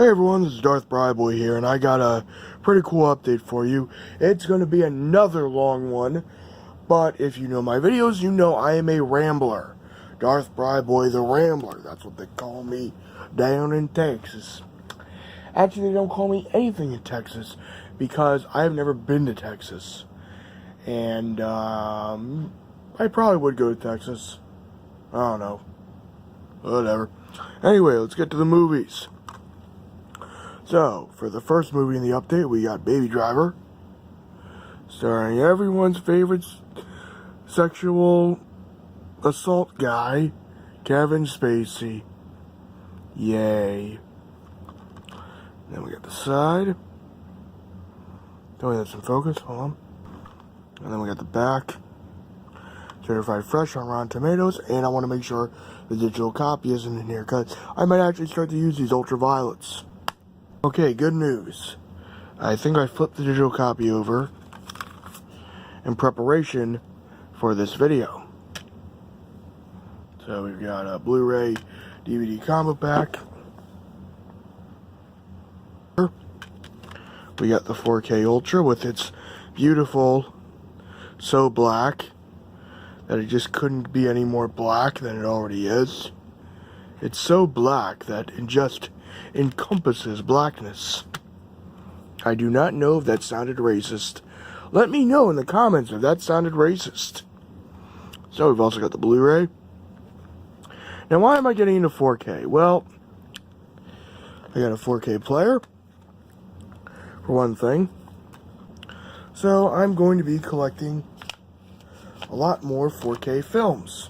Hey everyone, this is Darthbriboy here, and I got a pretty cool update for you. It's going to be another long one, but if you know my videos, you know I am a rambler. Darthbriboy the Rambler, that's what they call me down in Texas. Actually, they don't call me anything in Texas, because I have never been to Texas. And, I probably would go to Texas. I don't know. Whatever. Anyway, let's get to the movies. So, for the first movie in the update, we got Baby Driver, starring everyone's favorite sexual assault guy, Kevin Spacey. Yay. Then we got the side. Then we have some focus, hold on. And then we got the back. Certified fresh on Rotten Tomatoes, and I want to make sure the digital copy isn't in here, because I might actually start to use these ultraviolets. Okay, good news. I think I flipped the digital copy over in preparation for this video. So we've got a Blu-ray DVD combo pack. We got the 4K Ultra with its beautiful, so black that it just couldn't be any more black than it already is. It's so black that it just encompasses blackness. I do not know if that sounded racist. Let me know in the comments if that sounded racist. So we've also got the Blu-ray. Now why am I getting into 4K? Well, I got a 4K player, for one thing. So I'm going to be collecting a lot more 4K films.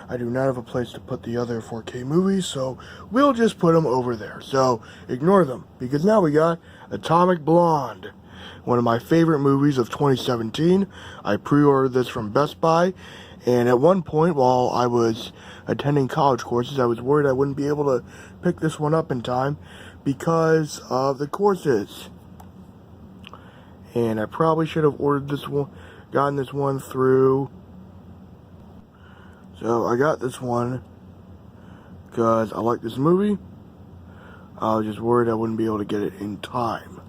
I do not have a place to put the other 4K movies, so we'll just put them over there. So ignore them, because now we got Atomic Blonde, one of my favorite movies of 2017. I pre-ordered this from Best Buy, and at one point while I was attending college courses, I was worried I wouldn't be able to pick this one up in time because of the courses. And I probably should have ordered this one, gotten this one through. So I got this one because I like this movie. I was just worried I wouldn't be able to get it in time.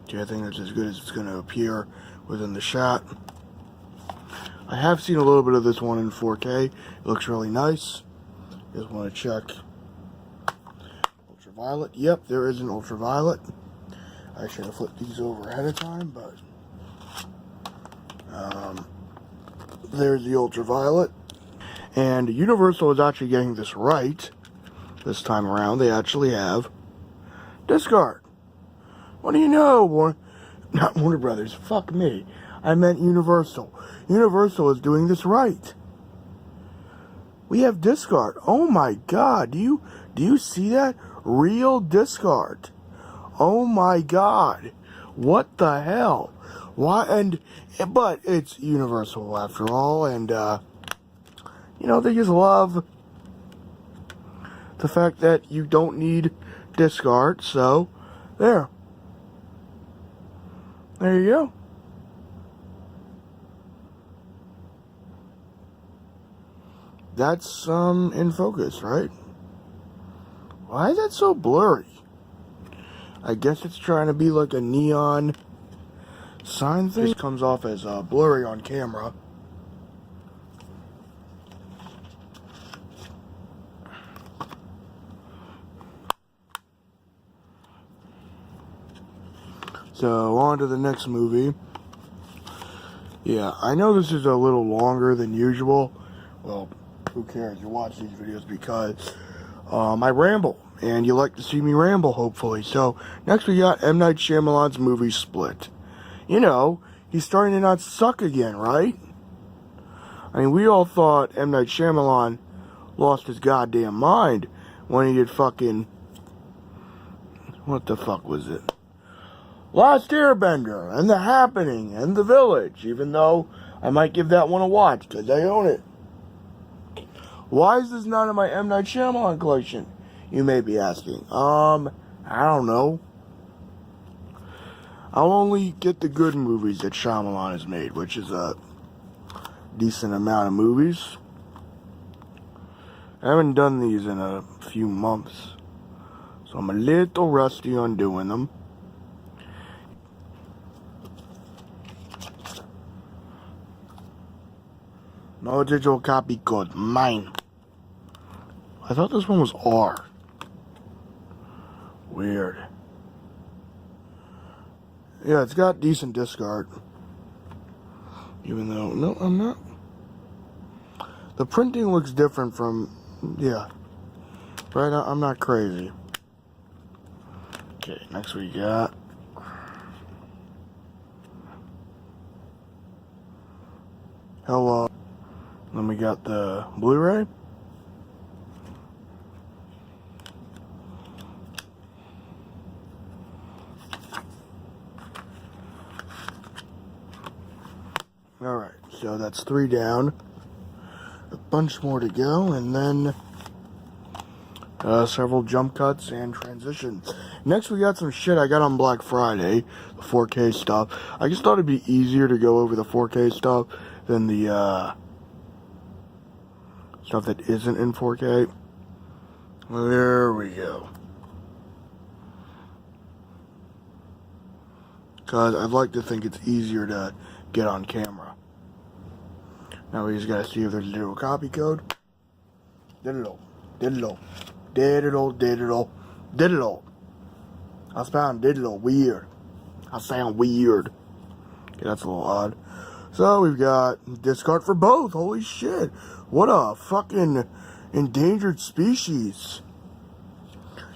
Okay, I think that's as good as it's going to appear within the shot. I have seen a little bit of this one in 4K. It looks really nice. Just want to check. Ultraviolet. Yep, there is an ultraviolet. I should have flipped these over ahead of time, but there's the ultraviolet. And Universal is actually getting this right this time around. They actually have discard. What do you know? Not Warner Brothers. Fuck me. I meant Universal. Universal is doing this right. We have discard. Oh my god. Do you see that? Real discard. Oh my god. What the hell? Why? But it's Universal after all, and you know, they just love the fact that you don't need discard, so there you go. That's in focus, right? Why is that so blurry? I guess it's trying to be like a neon sign thing. This comes off as blurry on camera. So on to the next movie. Yeah, I know this is a little longer than usual. Well, who cares? You watch these videos because I ramble, and you like to see me ramble, hopefully. So next we got M. Night Shyamalan's movie Split. You know, he's starting to not suck again, right? I mean, we all thought M. Night Shyamalan lost his goddamn mind when he did fucking... what the fuck was it? Last Airbender, and The Happening, and The Village, even though I might give that one a watch, because I own it. Why is this not in my M. Night Shyamalan collection? You may be asking. I don't know. I'll only get the good movies that Shyamalan has made, which is decent amount of movies. I haven't done these in a few months, so I'm a little rusty on doing them. No digital copy code. Mine. I thought this one was R. Weird. Yeah, it's got decent disc art. Even though, no, I'm not. The printing looks different from, yeah. Right, I'm not crazy. Okay, next we got Hello. Then we got the Blu-ray. Alright, so that's 3 down. A bunch more to go, and then several jump cuts and transitions. Next, we got some shit I got on Black Friday, the 4K stuff. I just thought it'd be easier to go over the 4K stuff than the stuff that isn't in 4K. There we go. Because I'd like to think it's easier to get on camera. Now we just gotta see if there's a digital copy code. Digital. I found digital weird. I sound weird. Okay, that's a little odd. So we've got discard for both. Holy shit. What a fucking endangered species.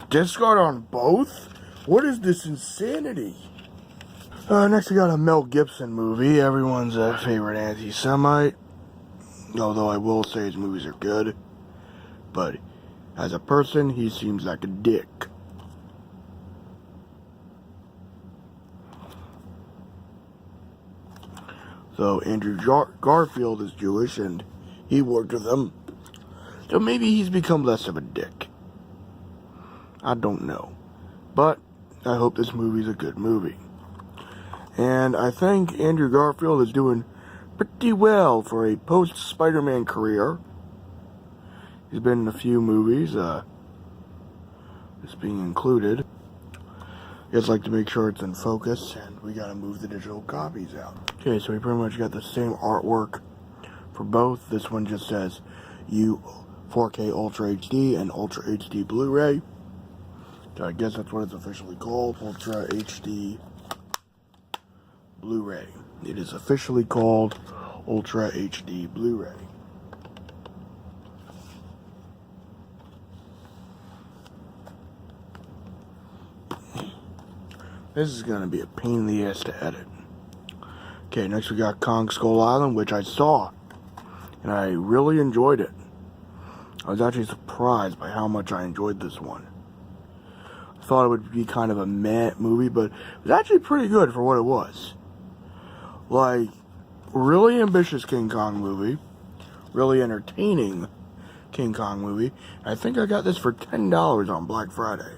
Discard on both? What is this insanity? Next we got a Mel Gibson movie. Everyone's favorite anti-Semite. Although I will say his movies are good. But as a person, he seems like a dick. So Andrew Garfield is Jewish and he worked with him. So maybe he's become less of a dick. I don't know. But I hope this movie's a good movie. And I think Andrew Garfield is doing pretty well for a post-Spider-Man career. He's been in a few movies, this being included. I just like to make sure it's in focus, and we gotta move the digital copies out. Okay, so we pretty much got the same artwork for both. This one just says 4K Ultra HD and Ultra HD Blu-ray. So I guess that's what it's officially called, Ultra HD Blu-ray. It is officially called Ultra HD Blu-ray. This is going to be a pain in the ass to edit. Okay, next we got Kong Skull Island, which I saw, and I really enjoyed it. I was actually surprised by how much I enjoyed this one. I thought it would be kind of a meh movie, but it was actually pretty good for what it was. Like, really ambitious King Kong movie, really entertaining King Kong movie. I think I got this for $10 on Black Friday.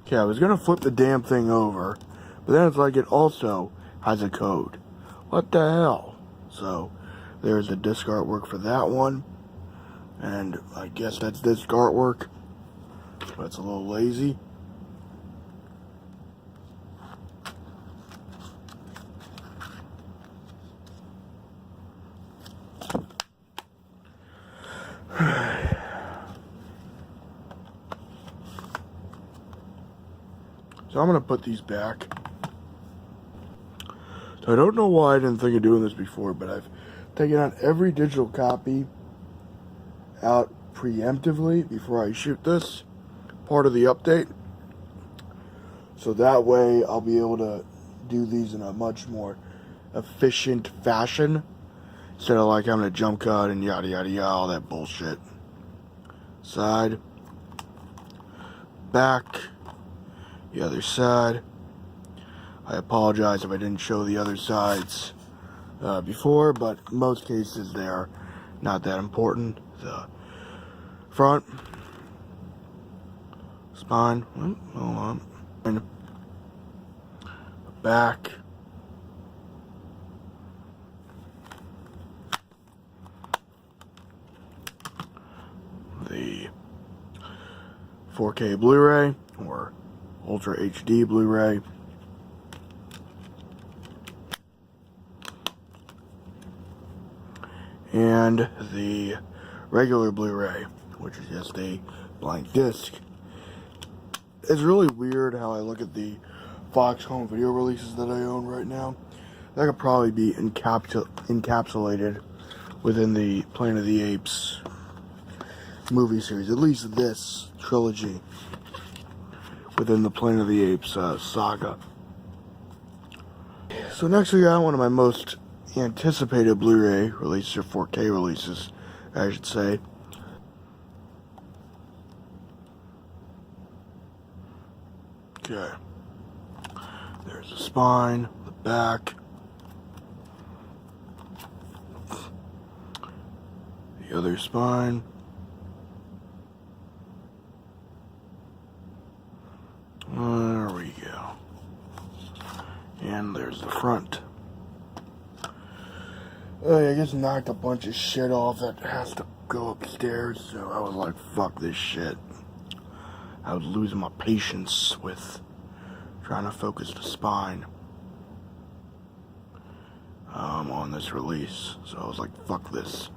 Okay, I was gonna flip the damn thing over, but then it's like it also has a code. What the hell? So, there's the disc artwork for that one. And I guess that's disc artwork. But it's a little lazy. So I'm going to put these back. So I don't know why I didn't think of doing this before, but I've taken out every digital copy out preemptively before I shoot this part of the update. So that way I'll be able to do these in a much more efficient fashion instead of like having to jump cut and yada yada yada, all that bullshit. Side, back, the other side. I apologize if I didn't show the other sides before, but in most cases they're not that important. The front, spine, hold on, the back. The 4K Blu-ray or Ultra HD Blu-ray. And the regular Blu-ray, which is just a blank disc. It's really weird how I look at the Fox home video releases that I own right now. That could probably be encapsulated within the Planet of the Apes movie series. At least this trilogy within the Planet of the Apes saga. So next we got one of my most anticipated Blu-ray releases, or 4K releases, I should say. Okay. There's the spine, the back, the other spine, there we go, and there's the front. I just knocked a bunch of shit off that has to go upstairs, so I was like, fuck this shit. I was losing my patience with trying to focus the spine on this release. So I was like, fuck this.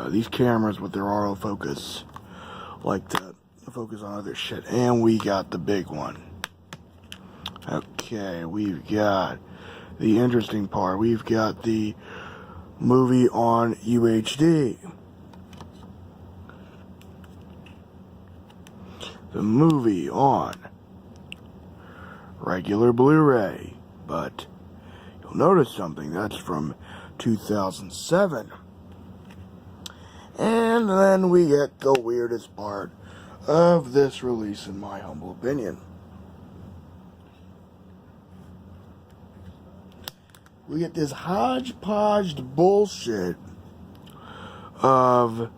These cameras with their autofocus like to focus on other shit. And we got the big one. Okay, we've got the interesting part. We've got the movie on UHD. The movie on regular Blu-ray, but you'll notice something, that's from 2007. And then we get the weirdest part of this release, in my humble opinion. We get this hodgepodge bullshit of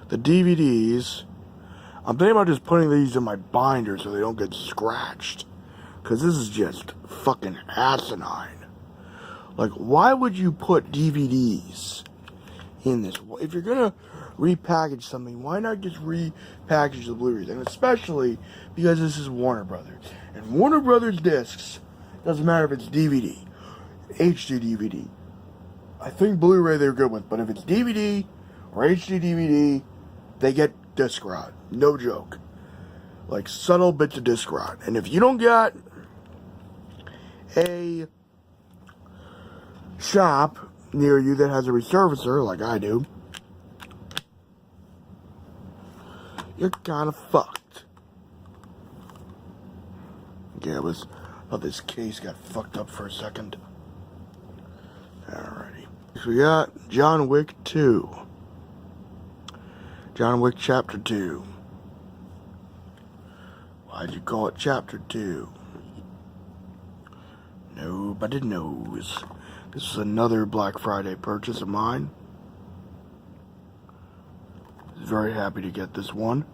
the DVDs. I'm thinking about just putting these in my binder so they don't get scratched. Because this is just fucking asinine. Like, why would you put DVDs in this? If you're going to repackage something, why not just repackage the Blu-rays? And especially because this is Warner Brothers. And Warner Brothers discs, doesn't matter if it's DVD, HD DVD. I think Blu-ray they're good with, but if it's DVD or HD DVD, they get disc rot. No joke. Like subtle bits of disc rot. And if you don't got a shop near you that has a resurfacer, like I do, you're kind of fucked. Yeah, I thought this case got fucked up for a second. Alrighty. So we got John Wick 2. John Wick Chapter 2. Why'd you call it Chapter 2? Nobody knows. This is another Black Friday purchase of mine. Very happy to get this one.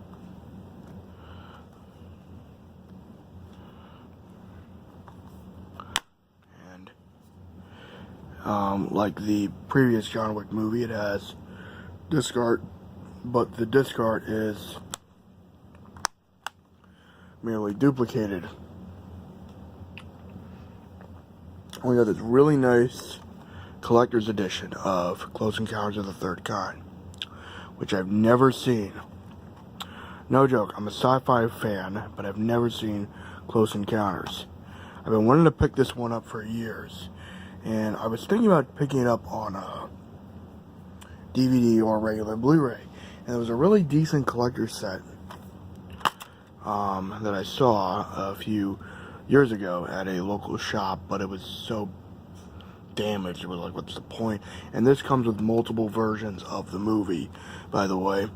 And like the previous John Wick movie, it has disc art, but the disc art is merely duplicated. We got this really nice collector's edition of Close Encounters of the Third Kind, which I've never seen. No joke, I'm a sci-fi fan, but I've never seen Close Encounters. I've been wanting to pick this one up for years, and I was thinking about picking it up on a DVD or regular Blu-ray, and there was a really decent collector's set that I saw a few years ago at a local shop, but it was so damaged, it was like, what's the point? And this comes with multiple versions of the movie, by the way.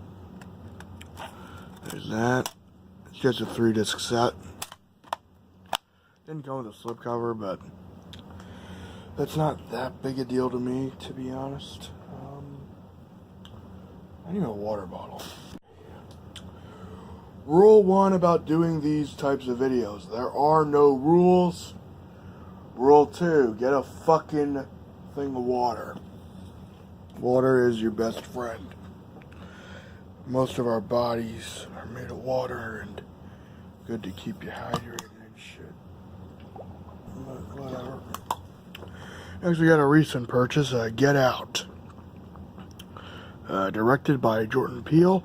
There's that. It's just a 3-disc set. Didn't come with a slipcover, but that's not that big a deal to me, to be honest. I need a water bottle. Rule 1 about doing these types of videos. There are no rules. Rule 2, get a fucking thing of water. Water is your best friend. Most of our bodies are made of water and good to keep you hydrated and shit. But whatever. Next we got a recent purchase, Get Out. Directed by Jordan Peele,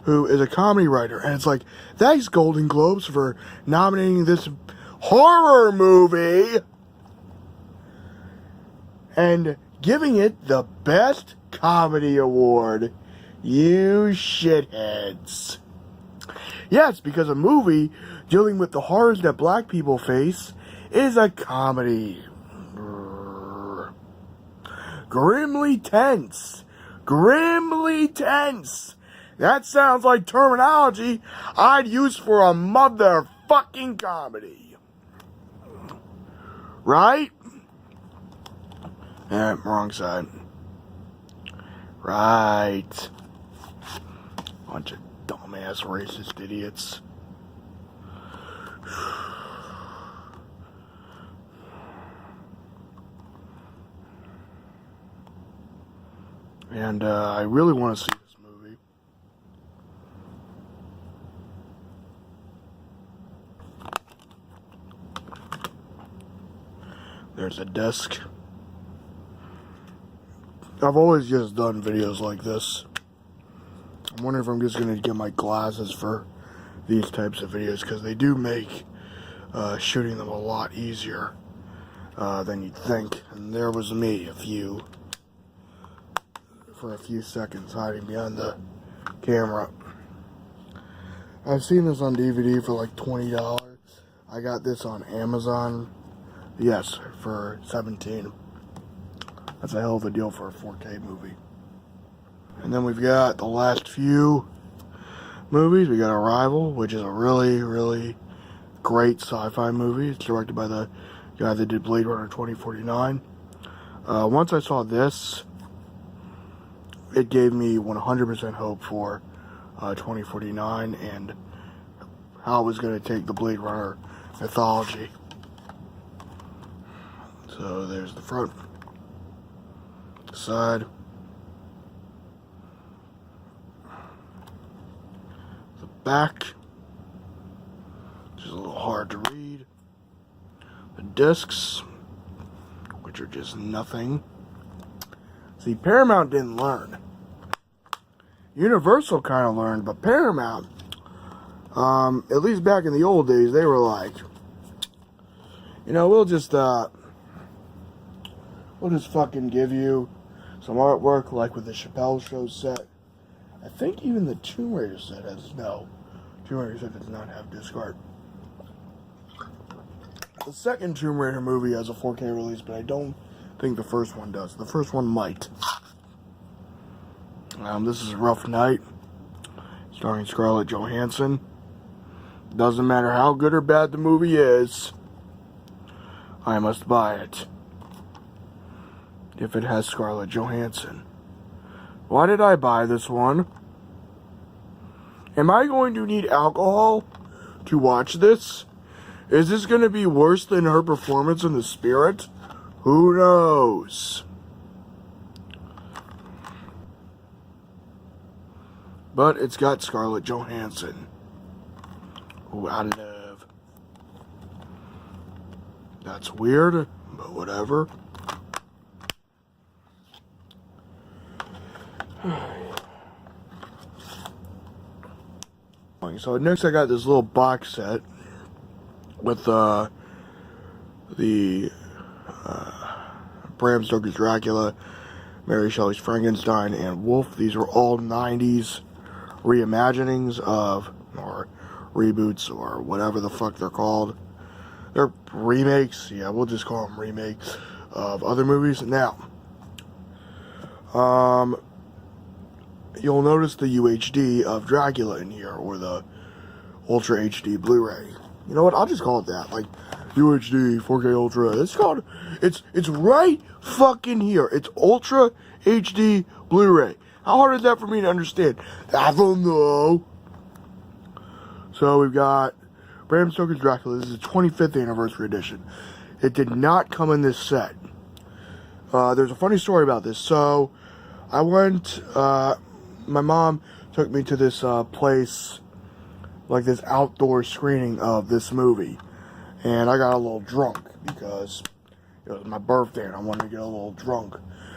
who is a comedy writer. And it's like, thanks Golden Globes for nominating this horror movie and giving it the Best Comedy Award. You shitheads. Yes, because a movie dealing with the horrors that black people face is a comedy. Grimly tense. Grimly tense. That sounds like terminology I'd use for a motherfucking comedy. Right? Wrong side. Right. Bunch of dumbass racist idiots. And I really want to see this movie. There's a desk. I've always just done videos like this. I'm wondering if I'm just going to get my glasses for these types of videos, because they do make shooting them a lot easier than you'd think. And there was me, for a few seconds hiding behind the camera. I've seen this on DVD for like $20. I got this on Amazon, yes, for $17. That's a hell of a deal for a 4K movie. And then we've got the last few movies. We got Arrival, which is a really, really great sci-fi movie. It's directed by the guy that did Blade Runner 2049. Once I saw this, it gave me 100% hope for 2049 and how it was going to take the Blade Runner mythology. So there's the front, side, the back, which is a little hard to read, the discs, which are just nothing. See, Paramount didn't learn. Universal kind of learned, but Paramount, at least back in the old days, they were like, you know, we'll just fucking give you some artwork, like with the Chappelle Show set. I think even the Tomb Raider set has, no, Tomb Raider set does not have disc art. The second Tomb Raider movie has a 4K release, but I don't think the first one does. The first one might. This is Rough Night, starring Scarlett Johansson. Doesn't matter how good or bad the movie is, I must buy it if it has Scarlett Johansson. Why did I buy this one? Am I going to need alcohol to watch this? Is this going to be worse than her performance in The Spirit? Who knows? But it's got Scarlett Johansson, who I love. That's weird, but whatever. So next I got this little box set with the Bram Stoker's Dracula, Mary Shelley's Frankenstein, and Wolf. These were all 90s reimaginings of, or reboots, or whatever the fuck they're called. They're remakes, yeah, we'll just call them remakes of other movies. Now, you'll notice the UHD of Dracula in here, or the Ultra HD Blu-ray. You know what, I'll just call it that, like, UHD, 4K Ultra. It's called, it's right fucking here. It's Ultra HD Blu-ray. How hard is that for me to understand? I don't know. So we've got Bram Stoker's Dracula. This is the 25th anniversary edition. It did not come in this set. There's a funny story about this. So I went, my mom took me to this place, like this outdoor screening of this movie. And I got a little drunk because it was my birthday and I wanted to get a little drunk.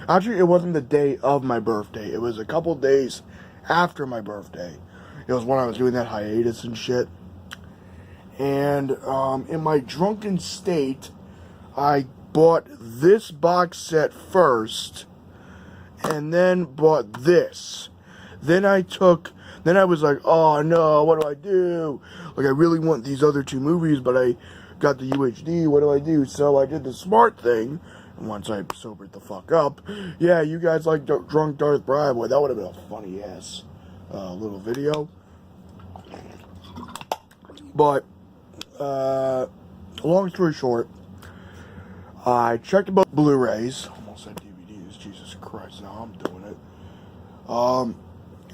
Actually, it wasn't the day of my birthday. It was a couple days after my birthday. It was when I was doing that hiatus and shit. And in my drunken state, I bought this box set first and then bought this. Then I was like, oh no, what do I do? Like, I really want these other two movies, but I got the UHD, what do I do? So I did the smart thing, and once I sobered the fuck up, yeah, you guys like drunk Darthbriboy, that would have been a funny ass little video. But, long story short, I checked about Blu-rays, almost said DVDs, Jesus Christ, now I'm doing it.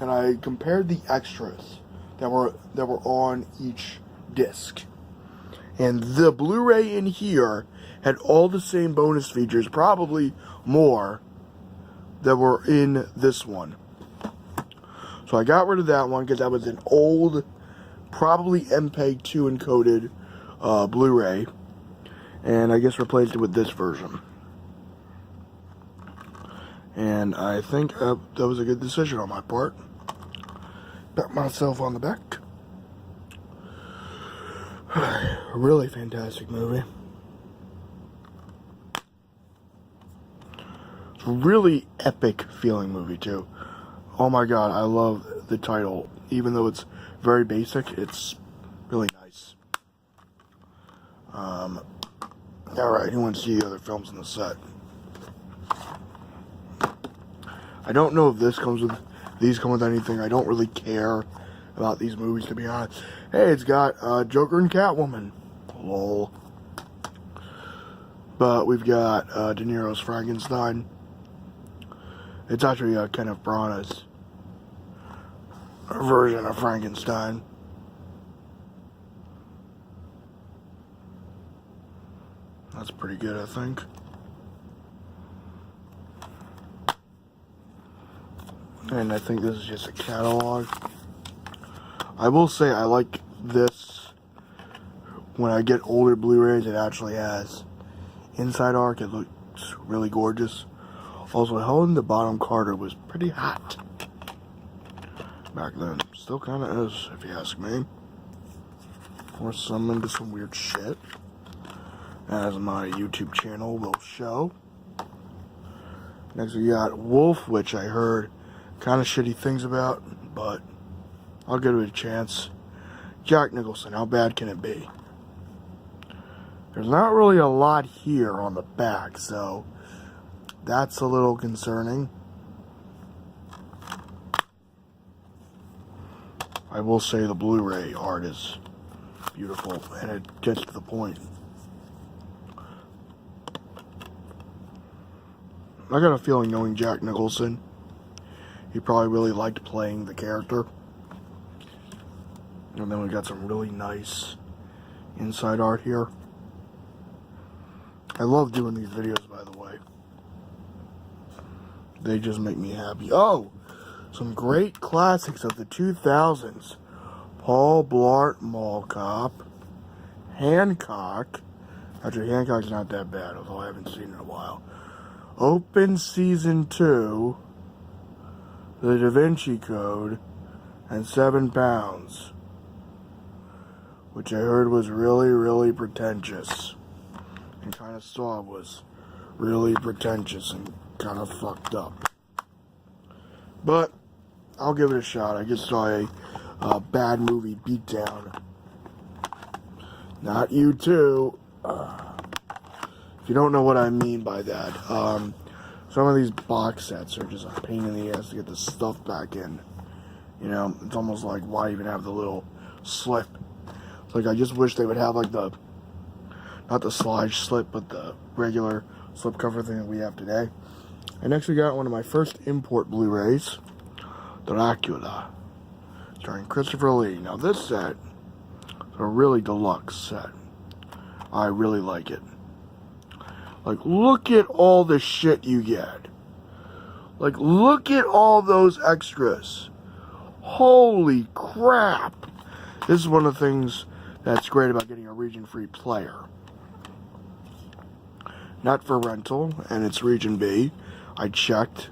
And I compared the extras that were on each disc. And the Blu-ray in here had all the same bonus features, probably more, that were in this one. So I got rid of that one because that was an old, probably MPEG-2 encoded Blu-ray. And I just replaced it with this version. And I think that was a good decision on my part. Pat myself on the back. Really fantastic movie. It's a really epic feeling movie too. Oh my god, I love the title. Even though it's very basic, it's really nice. Alright, who wants to see the other films in the set? I don't know if these come with anything. I don't really care about these movies, to be honest. Hey, it's got Joker and Catwoman. Lol. But we've got De Niro's Frankenstein. It's actually Kenneth Branagh's version of Frankenstein. That's pretty good, I think. And I think this is just a catalog. I will say I like this. When I get older Blu-rays, it actually has inside arc. It looks really gorgeous. Also, Helena Bonham Carter was pretty hot back then. Still kind of is, if you ask me. Or some into some weird shit, as my YouTube channel will show. Next we got Wolf, which I heard kind of shitty things about, but I'll give it a chance. Jack Nicholson, how bad can it be? There's not really a lot here on the back, so that's a little concerning. I will say the Blu-ray art is beautiful, and it gets to the point. I got a feeling, knowing Jack Nicholson, he probably really liked playing the character. And then we got some really nice inside art here. I love doing these videos, by the way. They just make me happy. Oh! Some great classics of the 2000s. Paul Blart Mall Cop. Hancock. Actually, Hancock's not that bad, although I haven't seen it in a while. Open Season 2. The Da Vinci Code. And 7 Pounds. Which I heard was really, really pretentious. And kind of saw it was really pretentious and kind of fucked up. But I'll give it a shot. I just saw a bad movie beatdown. Not you too. If you don't know what I mean by that, some of these box sets are just a pain in the ass to get the stuff back in. You know, it's almost like, why even have the little slip? It's like, I just wish they would have like the, not the slide slip, but the regular slip cover thing that we have today. I next we got one of my first import Blu-rays, Dracula, starring Christopher Lee. Now this set a really deluxe set. I really like it. Like, look at all the shit you get. Like, look at all those extras. Holy crap. This is one of the things that's great about getting a region-free player. Not for rental, and it's region B. I checked.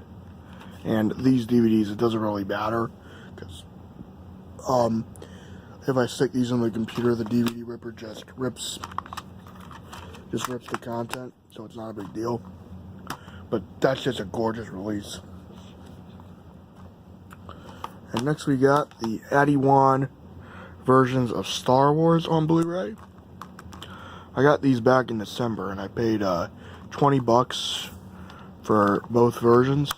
And these DVDs, it doesn't really matter. Because, if I stick these in the computer, the DVD ripper just rips the content, so it's not a big deal. But that's just a gorgeous release. And next we got the 81 versions of Star Wars on Blu-ray. I got these back in December, and I paid $20 for both versions.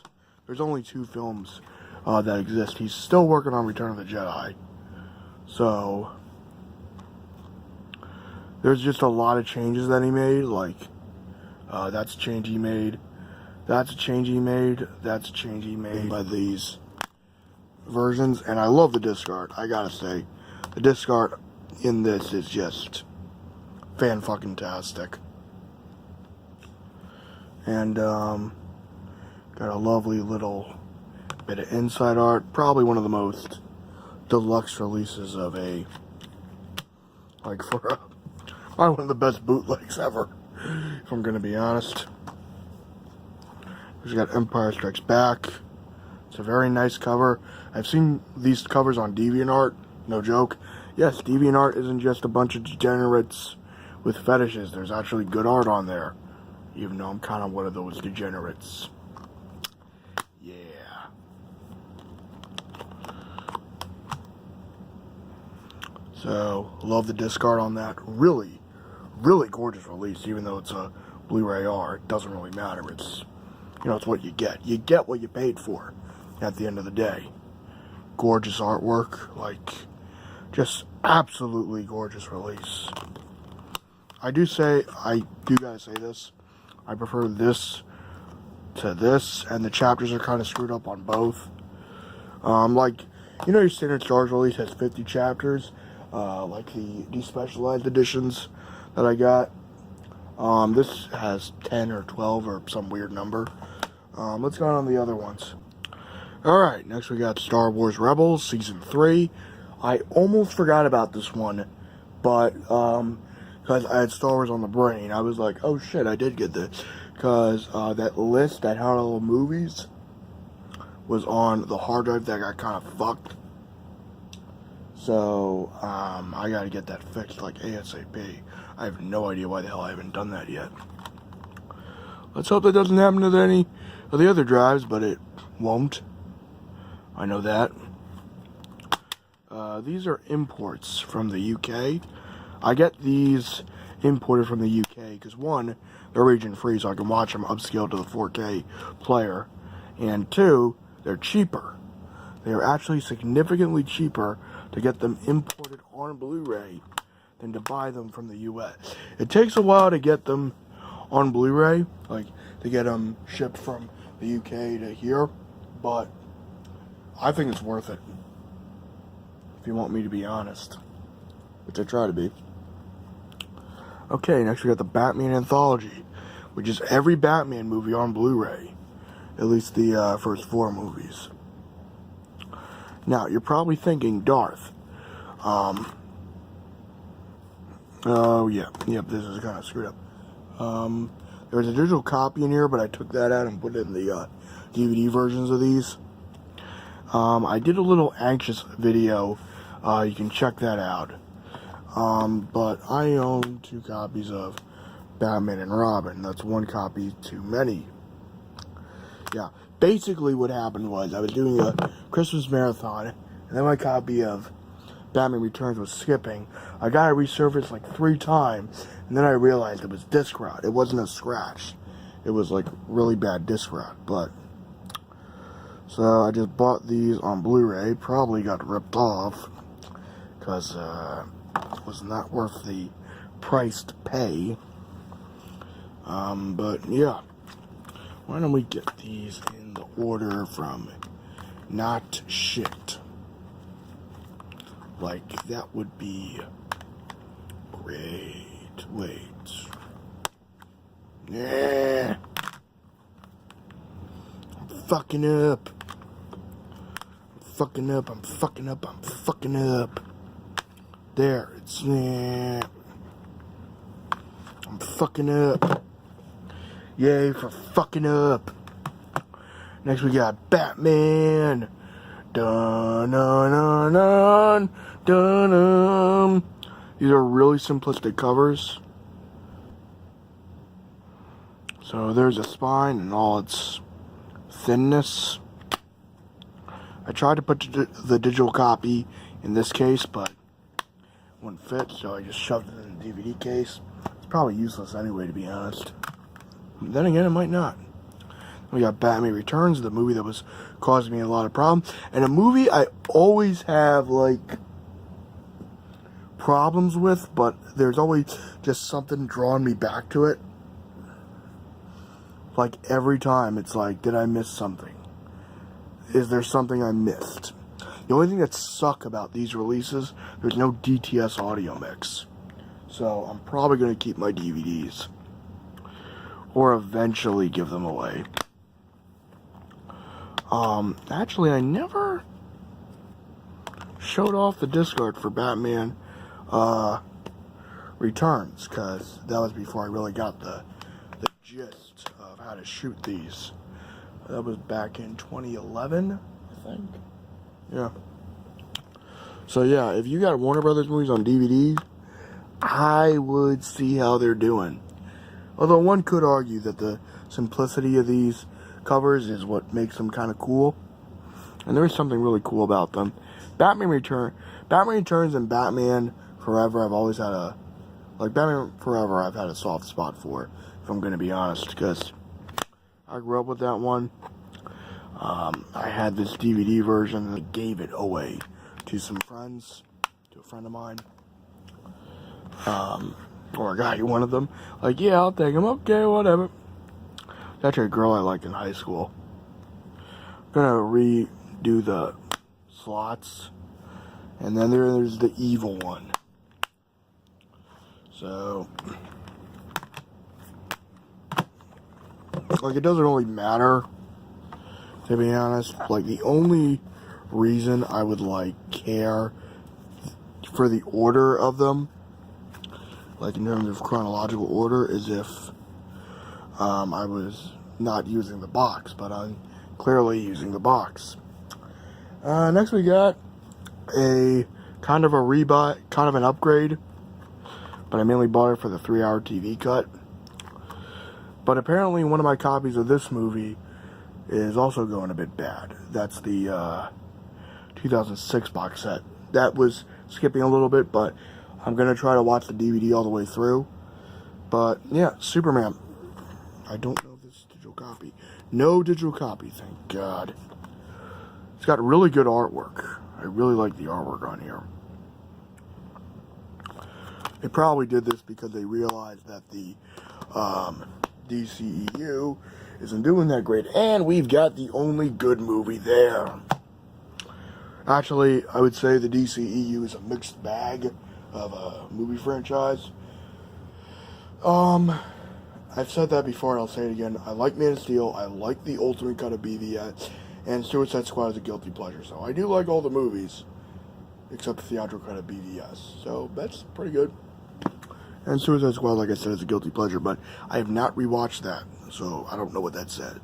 There's only 2 films that exist. He's still working on Return of the Jedi. So, there's just a lot of changes that he made. Like, that's a change he made. That's a change he made. That's a change he made by these versions. And I love the disc art. I gotta say, the disc art in this is just fan-fucking-tastic. And, got a lovely little bit of inside art. Probably one of the most deluxe releases of a, like, probably one of the best bootlegs ever, if I'm gonna be honest. We got Empire Strikes Back. It's a very nice cover. I've seen these covers on DeviantArt, no joke. Yes, DeviantArt isn't just a bunch of degenerates with fetishes. There's actually good art on there, even though I'm kind of one of those degenerates. Yeah. So, love the disc art on that. Really, really gorgeous release, even though it's a Blu-ray R. It doesn't really matter. It's, you know, it's what you get. You get what you paid for at the end of the day. Gorgeous artwork. Like, just absolutely gorgeous release. I do gotta say this. I prefer this to this, and the chapters are kind of screwed up on both. Like, you know, your standard Star Wars release has 50 chapters. Like the despecialized editions that I got. This has 10 or 12 or some weird number. Let's go on the other ones. Alright, next we got Star Wars Rebels Season 3. I almost forgot about this one, but, because I had Star Wars on the brain, I was like, oh shit, I did get this. Because, that list, that How to Love Movies, was on the hard drive that got kind of fucked. So, I gotta get that fixed, like, ASAP. I have no idea why the hell I haven't done that yet. Let's hope that doesn't happen to any of the other drives, but it won't. I know that. These are imports from the UK. I get these imported from the UK because, one, they're region free, so I can watch them upscaled to the 4K player. And 2, they're cheaper. They are actually significantly cheaper to get them imported on Blu-ray than to buy them from the US. It takes a while to get them on Blu-ray, like to get them shipped from the UK to here, but I think it's worth it, if you want me to be honest, which I try to be. Okay, next we got the Batman Anthology, which is every Batman movie on Blu-ray, at least the first 4 movies. Now, you're probably thinking, Darth, oh yeah, yep, this is kind of screwed up. There was a digital copy in here, but I took that out and put it in the DVD versions of these. I did a little anxious video, you can check that out. But I own 2 copies of Batman and Robin. That's 1 copy too many. Yeah, basically what happened was I was doing a Christmas marathon, and then my copy of Batman Returns was skipping. I got it resurfaced like 3 times, and then I realized it was disc rot. It wasn't a scratch. It was like really bad disc rot, but so I just bought these on Blu-ray. Probably got ripped off because it was not worth the price to pay. But yeah, why don't we get these in the order from not shit? Like, that would be Wait. Yeah. I'm fucking up. I'm fucking up. There, it's... Yeah. I'm fucking up. Yay for fucking up. Next we got Batman. Dun dun dun dun dun dun. These are really simplistic covers. So there's a spine and all its thinness. I tried to put the digital copy in this case, but it wouldn't fit, so I just shoved it in the DVD case. It's probably useless anyway, to be honest. But then again, it might not. We got Batman Returns, the movie that was causing me a lot of problems. And a movie I always have, like, problems with, but there's always just something drawing me back to it. Like, every time, it's like, did I miss something? Is there something I missed? The only thing that sucks about these releases, there's no DTS audio mix. So, I'm probably going to keep my DVDs. Or eventually give them away. Actually, I never showed off the disc art for Batman Returns, because that was before I really got the gist of how to shoot these. That was back in 2011, I think. Yeah. So yeah, if you got Warner Brothers movies on DVD, I would see how they're doing. Although one could argue that the simplicity of these covers is what makes them kind of cool. And there is something really cool about them. Batman Returns and Batman Forever, I've always had a... Like, Batman Forever, I've had a soft spot for, if I'm going to be honest, because I grew up with that one. I had this DVD version, and I gave it away to some friends, to a friend of mine. Or a guy who wanted them. Like, yeah, I'll take them. Okay, whatever. It's actually a girl I liked in high school. I'm gonna redo the slots. And then there's the evil one. So, like, it doesn't really matter, to be honest. Like, the only reason I would, like, care for the order of them, like, in terms of chronological order, is if I was not using the box, but I'm clearly using the box. Next we got a kind of an upgrade, but I mainly bought it for the 3-hour TV cut. But apparently one of my copies of this movie is also going a bit bad. That's the 2006 box set. That was skipping a little bit, but I'm going to try to watch the DVD all the way through. But yeah, Superman. I don't know this digital copy. No digital copy, thank God. It's got really good artwork. I really like the artwork on here. They probably did this because they realized that the DCEU isn't doing that great, and we've got the only good movie there. Actually, I would say the DCEU is a mixed bag of a movie franchise. I've said that before and I'll say it again. I like Man of Steel, I like the Ultimate Cut of BVS, and Suicide Squad is a guilty pleasure. So I do like all the movies, except the theatrical cut of BVS. So that's pretty good. And Suicide Squad, like I said, is a guilty pleasure, but I have not rewatched that, so I don't know what that said.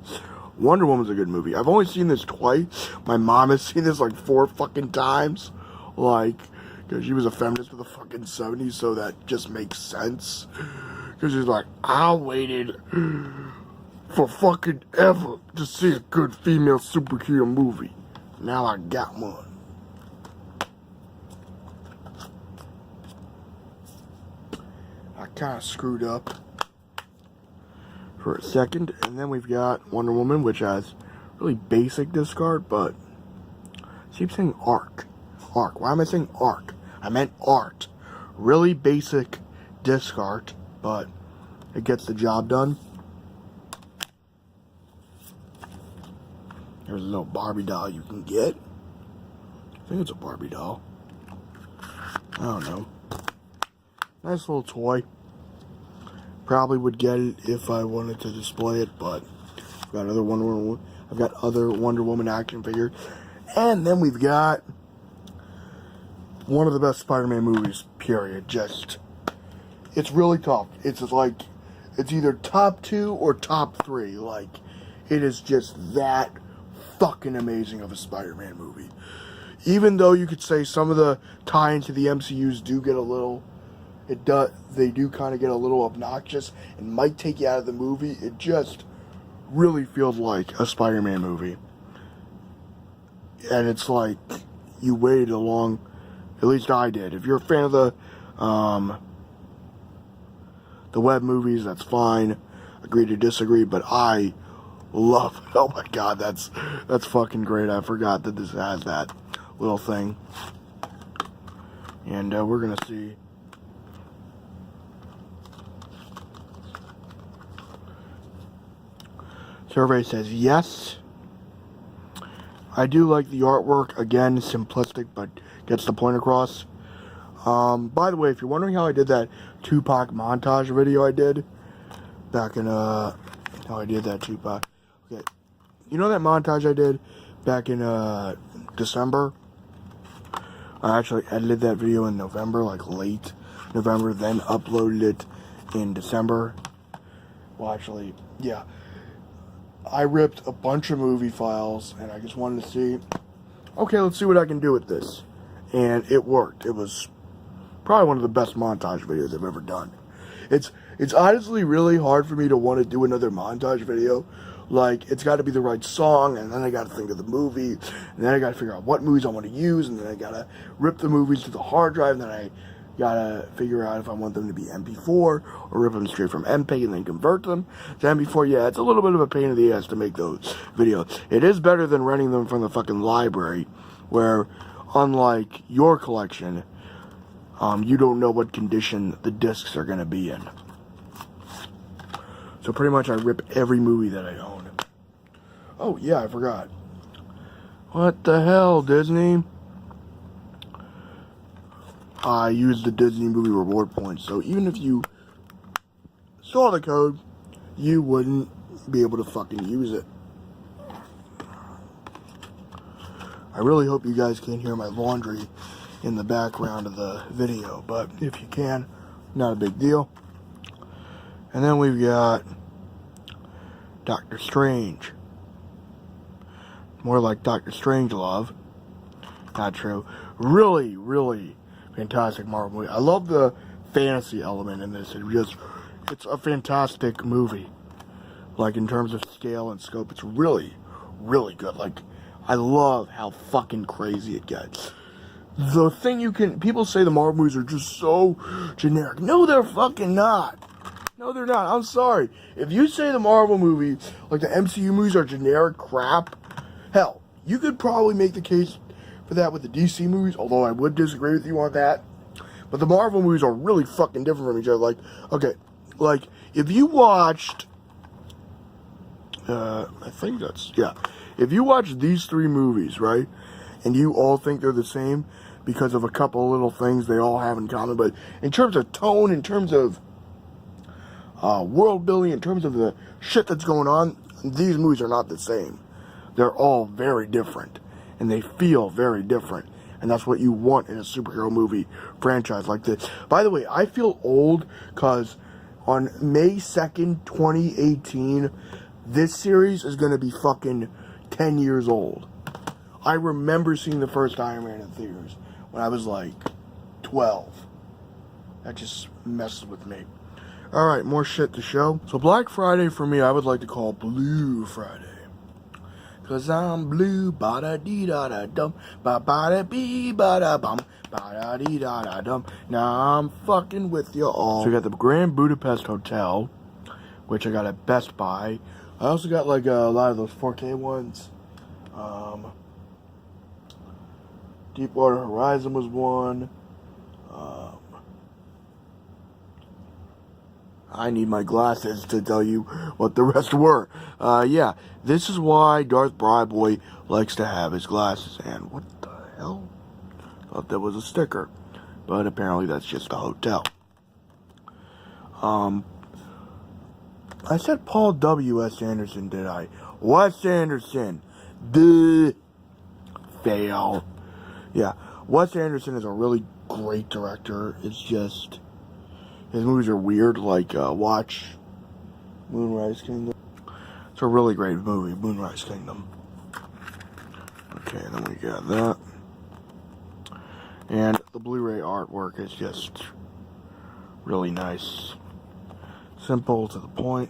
Wonder Woman's a good movie. I've only seen this twice. My mom has seen this like 4 fucking times. Like, because she was a feminist for the fucking 70s, so that just makes sense. Because she's like, I waited for fucking ever to see a good female superhero movie. Now I got one. I kind of screwed up for a second. And then we've got Wonder Woman, which has really basic disc art, but I keep saying arc. Arc. Why am I saying arc? I meant art. Really basic disc art, but it gets the job done. There's a little Barbie doll you can get. I think it's a Barbie doll. I don't know. Nice little toy. Probably would get it if I wanted to display it, but I've got other Wonder Woman action figures. And then we've got one of the best Spider-Man movies, period. Just, it's really tough. It's like, it's either top 2 or top 3. Like, it is just that fucking amazing of a Spider-Man movie. Even though you could say some of the tie-ins to the MCUs do get a little, they do kind of get a little obnoxious and might take you out of the movie, it just really feels like a Spider-Man movie. And it's like, you waited a long, at least I did. If you're a fan of the web movies, that's fine. Agree to disagree, but I love it. Oh my god, that's fucking great. I forgot that this has that little thing. And we're gonna see. Survey says yes. I do like the artwork. Again, simplistic, but gets the point across. By the way, if you're wondering how I did that Tupac montage video I did back in, how I did that Tupac. Okay. You know that montage I did back in, December? I actually edited that video in November, like late November, then uploaded it in December. Well, actually, yeah. I ripped a bunch of movie files, and I just wanted to see, okay, let's see what I can do with this. And it worked. It was probably one of the best montage videos I've ever done. It's honestly really hard for me to want to do another montage video. Like, it's got to be the right song, and then I got to think of the movie, and then I got to figure out what movies I want to use, and then I got to rip the movies to the hard drive, and then I got to figure out if I want them to be MP4, or rip them straight from MPEG and then convert them to MP4. Yeah, it's a little bit of a pain in the ass to make those videos. It is better than renting them from the fucking library, where, unlike your collection, you don't know what condition the discs are going to be in. So pretty much I rip every movie that I own. Oh, yeah, I forgot. What the hell, Disney? I used the Disney movie reward points, so even if you saw the code, you wouldn't be able to fucking use it. I really hope you guys can't hear my laundry in the background of the video, but if you can, not a big deal. And then we've got Doctor Strange. More like Doctor Strangelove. Not true. Really, really fantastic Marvel movie. I love the fantasy element in this. It's a fantastic movie. Like, in terms of scale and scope, it's really, really good. Like, I love how fucking crazy it gets. The thing people say the Marvel movies are just so generic. No, they're fucking not. No, they're not. I'm sorry. If you say the Marvel movies, like the MCU movies, are generic crap, hell, you could probably make the case for that with the DC movies, although I would disagree with you on that. But the Marvel movies are really fucking different from each other. Like, okay, like, if you watched, if you watch these 3 movies, right, and you all think they're the same because of a couple of little things they all have in common, but in terms of tone, in terms of world building, in terms of the shit that's going on, these movies are not the same. They're all very different, and they feel very different, and that's what you want in a superhero movie franchise like this. By the way, I feel old because on May 2nd, 2018, this series is going to be fucking 10 years old. I remember seeing the first Iron Man in theaters when I was like 12. That just messes with me. Alright, more shit to show. So Black Friday for me, I would like to call Blue Friday. Cause I'm blue, ba-da-dee-da-da-dum, ba-ba-da-bee-ba-da-bum, ba-da-dee-da-da-dum. Now I'm fucking with you all. So we got the Grand Budapest Hotel, which I got at Best Buy. I also got like a lot of those 4K ones. Deepwater Horizon was one. I need my glasses to tell you what the rest were. Yeah, this is why Darthbriboy likes to have his glasses. And what the hell? Thought that was a sticker. But apparently that's just a hotel. I said Paul W.S. Anderson, did I? Wes Anderson. Duh. Fail. Yeah, Wes Anderson is a really great director. It's just, his movies are weird, like, watch Moonrise Kingdom. It's a really great movie, Moonrise Kingdom. Okay, then we got that. And the Blu-ray artwork is just really nice. Simple, to the point.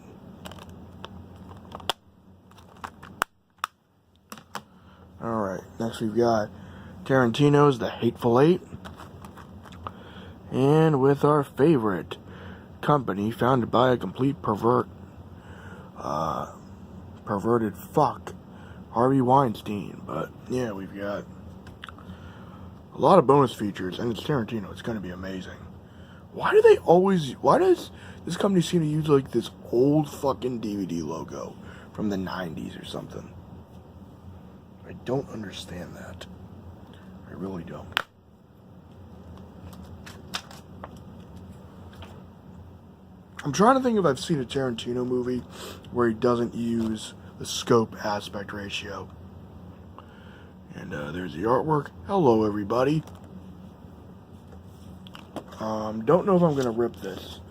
Alright, next we've got Tarantino's The Hateful Eight. And with our favorite company, founded by a complete perverted fuck, Harvey Weinstein. But yeah, we've got a lot of bonus features, and it's Tarantino. It's going to be amazing. Why does this company seem to use like this old fucking DVD logo from the 90s or something? I don't understand that. I really don't. I'm trying to think if I've seen a Tarantino movie where he doesn't use the scope aspect ratio. And there's the artwork. Hello, everybody. Don't know if I'm going to rip this.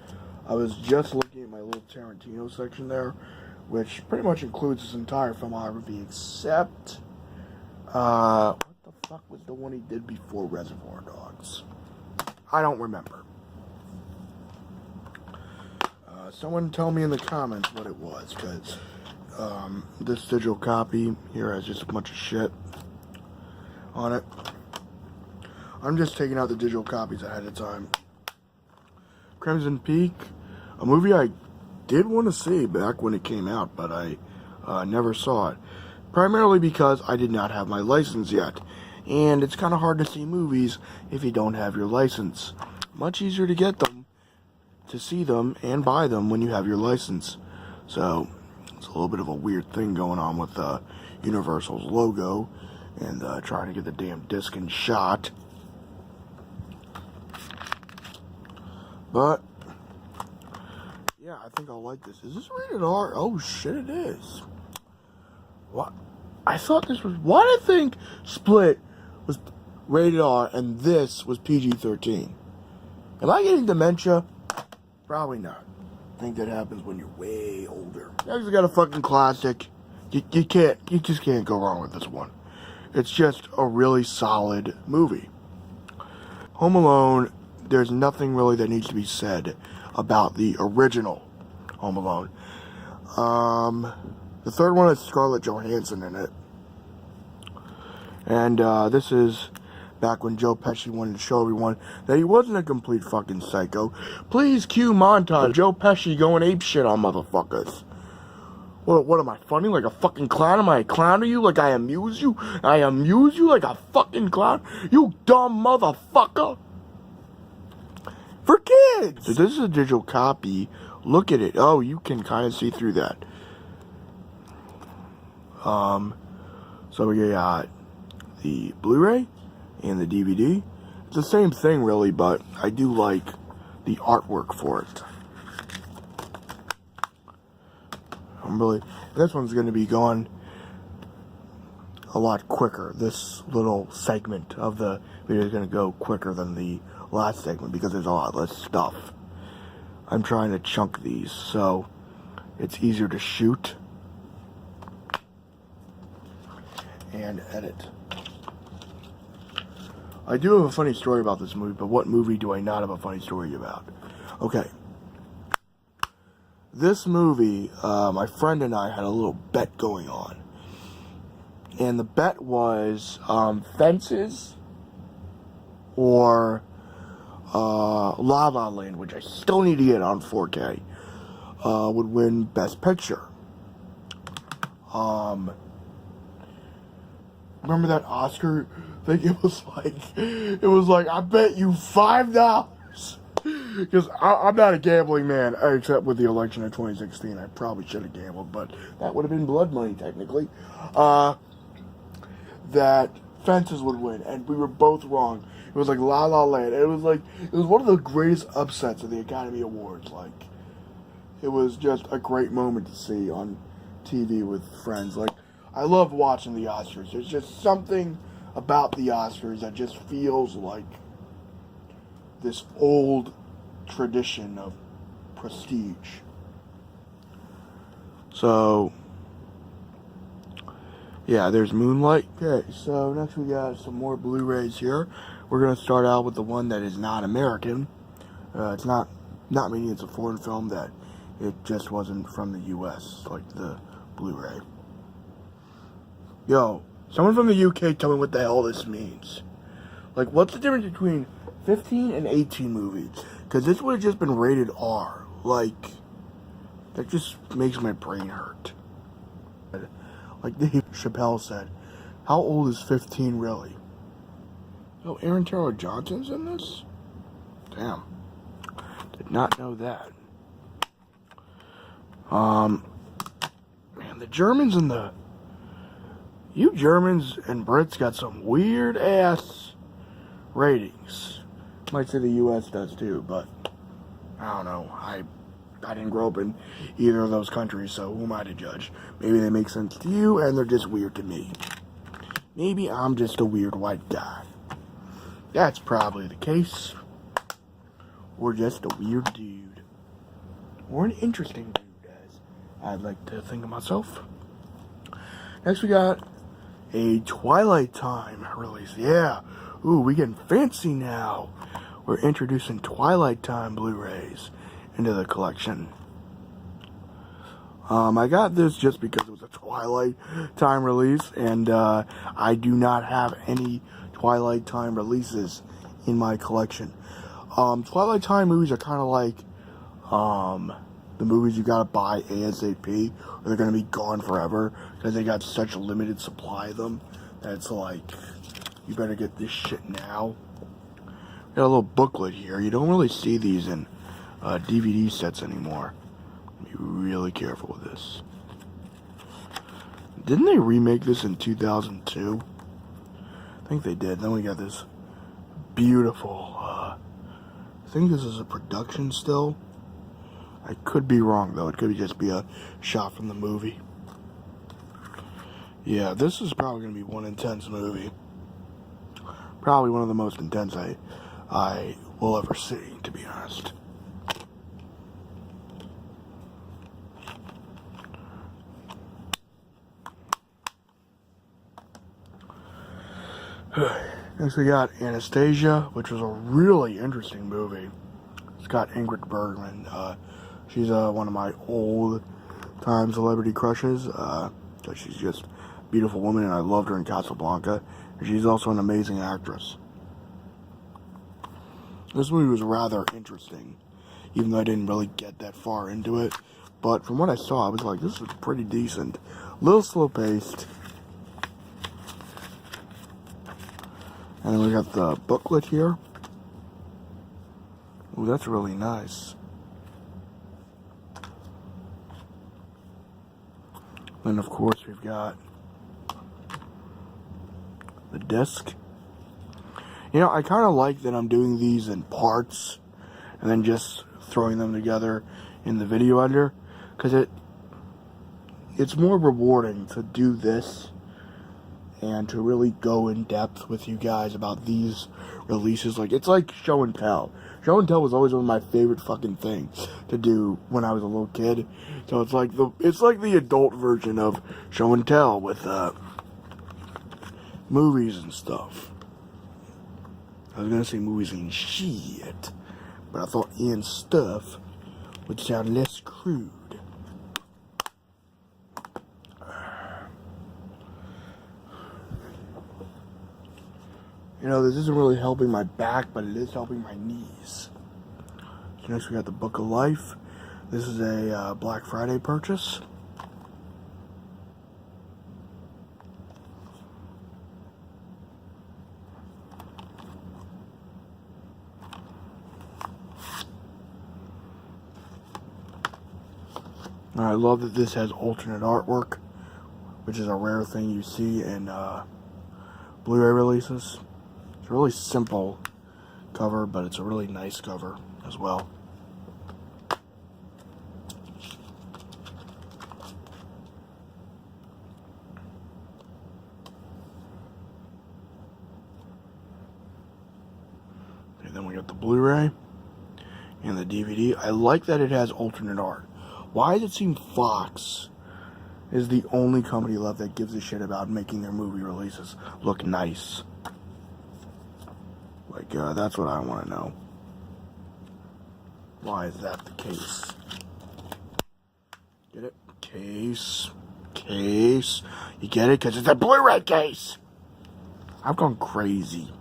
I was just looking at my little Tarantino section there, which pretty much includes his entire filmography except, what the fuck was the one he did before Reservoir Dogs? I don't remember. Someone tell me in the comments what it was, because this digital copy here has just a bunch of shit on it. I'm just taking out the digital copies ahead of time. Crimson Peak, a movie I did want to see back when it came out, but I never saw it. Primarily because I did not have my license yet. And it's kind of hard to see movies if you don't have your license. Much easier to get them, to see them, and buy them when you have your license. So, it's a little bit of a weird thing going on with Universal's logo and trying to get the damn disc in shot. But, yeah, I think I'll like this. Is this rated R? Oh, shit, it is. What? I thought this was... Why did I think Split was rated R and this was PG-13? Am I getting dementia? Probably not. I think that happens when you're way older. Next, we got a fucking classic. You just can't go wrong with this one. It's just a really solid movie. Home Alone, there's nothing really that needs to be said about the original Home Alone. The third one has Scarlett Johansson in it. And this is back when Joe Pesci wanted to show everyone that he wasn't a complete fucking psycho. Please cue montage Joe Pesci going apeshit on motherfuckers. What am I, funny like a fucking clown? Am I a clown to you? Like I amuse you? I amuse you like a fucking clown? You dumb motherfucker! For kids! So this is a digital copy. Look at it. Oh, you can kind of see through that. So we got the Blu-ray and the DVD. It's the same thing really, but I do like the artwork for it. This one's going to be going a lot quicker. This little segment of the video is going to go quicker than the last segment because there's a lot less stuff. I'm trying to chunk these so it's easier to shoot and edit. I do have a funny story about this movie, but what movie do I not have a funny story about? Okay. This movie, my friend and I had a little bet going on. And the bet was Fences or La La Land, which I still need to get on 4K, would win Best Picture. Remember that Oscar thing? It was like, I bet you $5. Because I'm not a gambling man, except with the election of 2016. I probably should have gambled, but that would have been blood money, technically. That Fences would win, and we were both wrong. It was like La La Land. It was one of the greatest upsets of the Academy Awards. Like, it was just a great moment to see on TV with friends. Like, I love watching the Oscars. There's just something about the Oscars that just feels like this old tradition of prestige. So, yeah, there's Moonlight. Okay, so next we got some more Blu-rays here. We're going to start out with the one that is not American. It's not meaning it's a foreign film, that it just wasn't from the US, like the Blu-ray. Yo, someone from the UK tell me what the hell this means. Like, what's the difference between 15 and 18 movies? Because this would have just been rated R. Like, that just makes my brain hurt. Like Dave Chappelle said, how old is 15 really? Oh, Aaron Taylor Johnson's in this? Damn. Did not know that. Man, the Germans and you Germans and Brits got some weird ass ratings. Might say the US does too, but I don't know. I didn't grow up in either of those countries, so who am I to judge? Maybe they make sense to you, and they're just weird to me. Maybe I'm just a weird white guy. That's probably the case. Or just a weird dude. Or an interesting dude, as I'd like to think of myself. Next we got a Twilight Time release. Yeah. Ooh, we getting fancy now. We're introducing Twilight Time Blu-rays into the collection. I got this just because it was a Twilight Time release, and I do not have any Twilight Time releases in my collection. Twilight Time movies are kind of like the movies you gotta buy ASAP, or they're gonna be gone forever because they got such a limited supply of them that it's like, you better get this shit now. Got a little booklet here. You don't really see these in DVD sets anymore. Be really careful with this. Didn't they remake this in 2002? I think they did. Then we got this beautiful, I think this is a production still. I could be wrong though. It could just be a shot from the movie. Yeah, this is probably going to be one intense movie. Probably one of the most intense I will ever see, to be honest. Next we got Anastasia, which was a really interesting movie. It's got Ingrid Bergman. She's one of my old-time celebrity crushes. She's just a beautiful woman, and I loved her in Casablanca. And she's also an amazing actress. This movie was rather interesting, even though I didn't really get that far into it. But from what I saw, I was like, this is pretty decent. A little slow-paced. And then we got the booklet here. Ooh, that's really nice. Then, of course, we've got the disc. You know, I kind of like that I'm doing these in parts and then just throwing them together in the video editor, because it's more rewarding to do this and to really go in depth with you guys about these releases. Like, it's like show and tell. Show and tell was always one of my favorite fucking things to do when I was a little kid. So it's like the adult version of show and tell with movies and stuff. I was gonna say movies and shit, but I thought and stuff would sound less crude. You know, this isn't really helping my back, but it is helping my knees. So next we got the Book of Life. This is a Black Friday purchase. I love that this has alternate artwork, which is a rare thing you see in Blu-ray releases. It's a really simple cover, but it's a really nice cover as well. got the Blu-ray and the DVD. I like that it has alternate art. Why does it seem Fox is the only company left that gives a shit about making their movie releases look nice? Like, that's what I want to know. Why is that the case? Get it? Case. You get it? Because it's a Blu-ray case. I've gone crazy.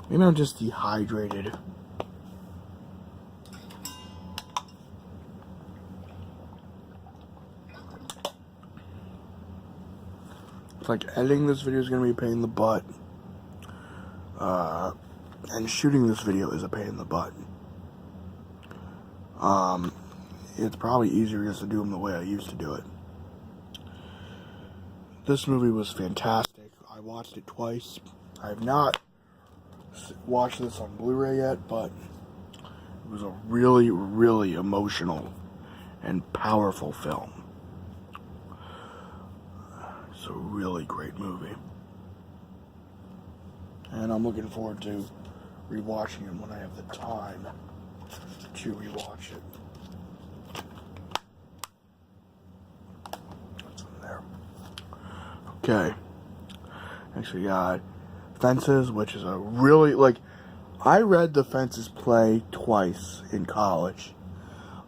Maybe I'm just dehydrated. It's like editing this video is going to be a pain in the butt. And shooting this video is a pain in the butt. It's probably easier just to do them the way I used to do it. This movie was fantastic. I watched it twice. I have not watched this on Blu-ray yet, but it was a really, really emotional and powerful film. It's a really great movie. And I'm looking forward to rewatching it when I have the time to rewatch it. What's in there? Okay. Next we got Fences, which is a really, I read the Fences play twice in college.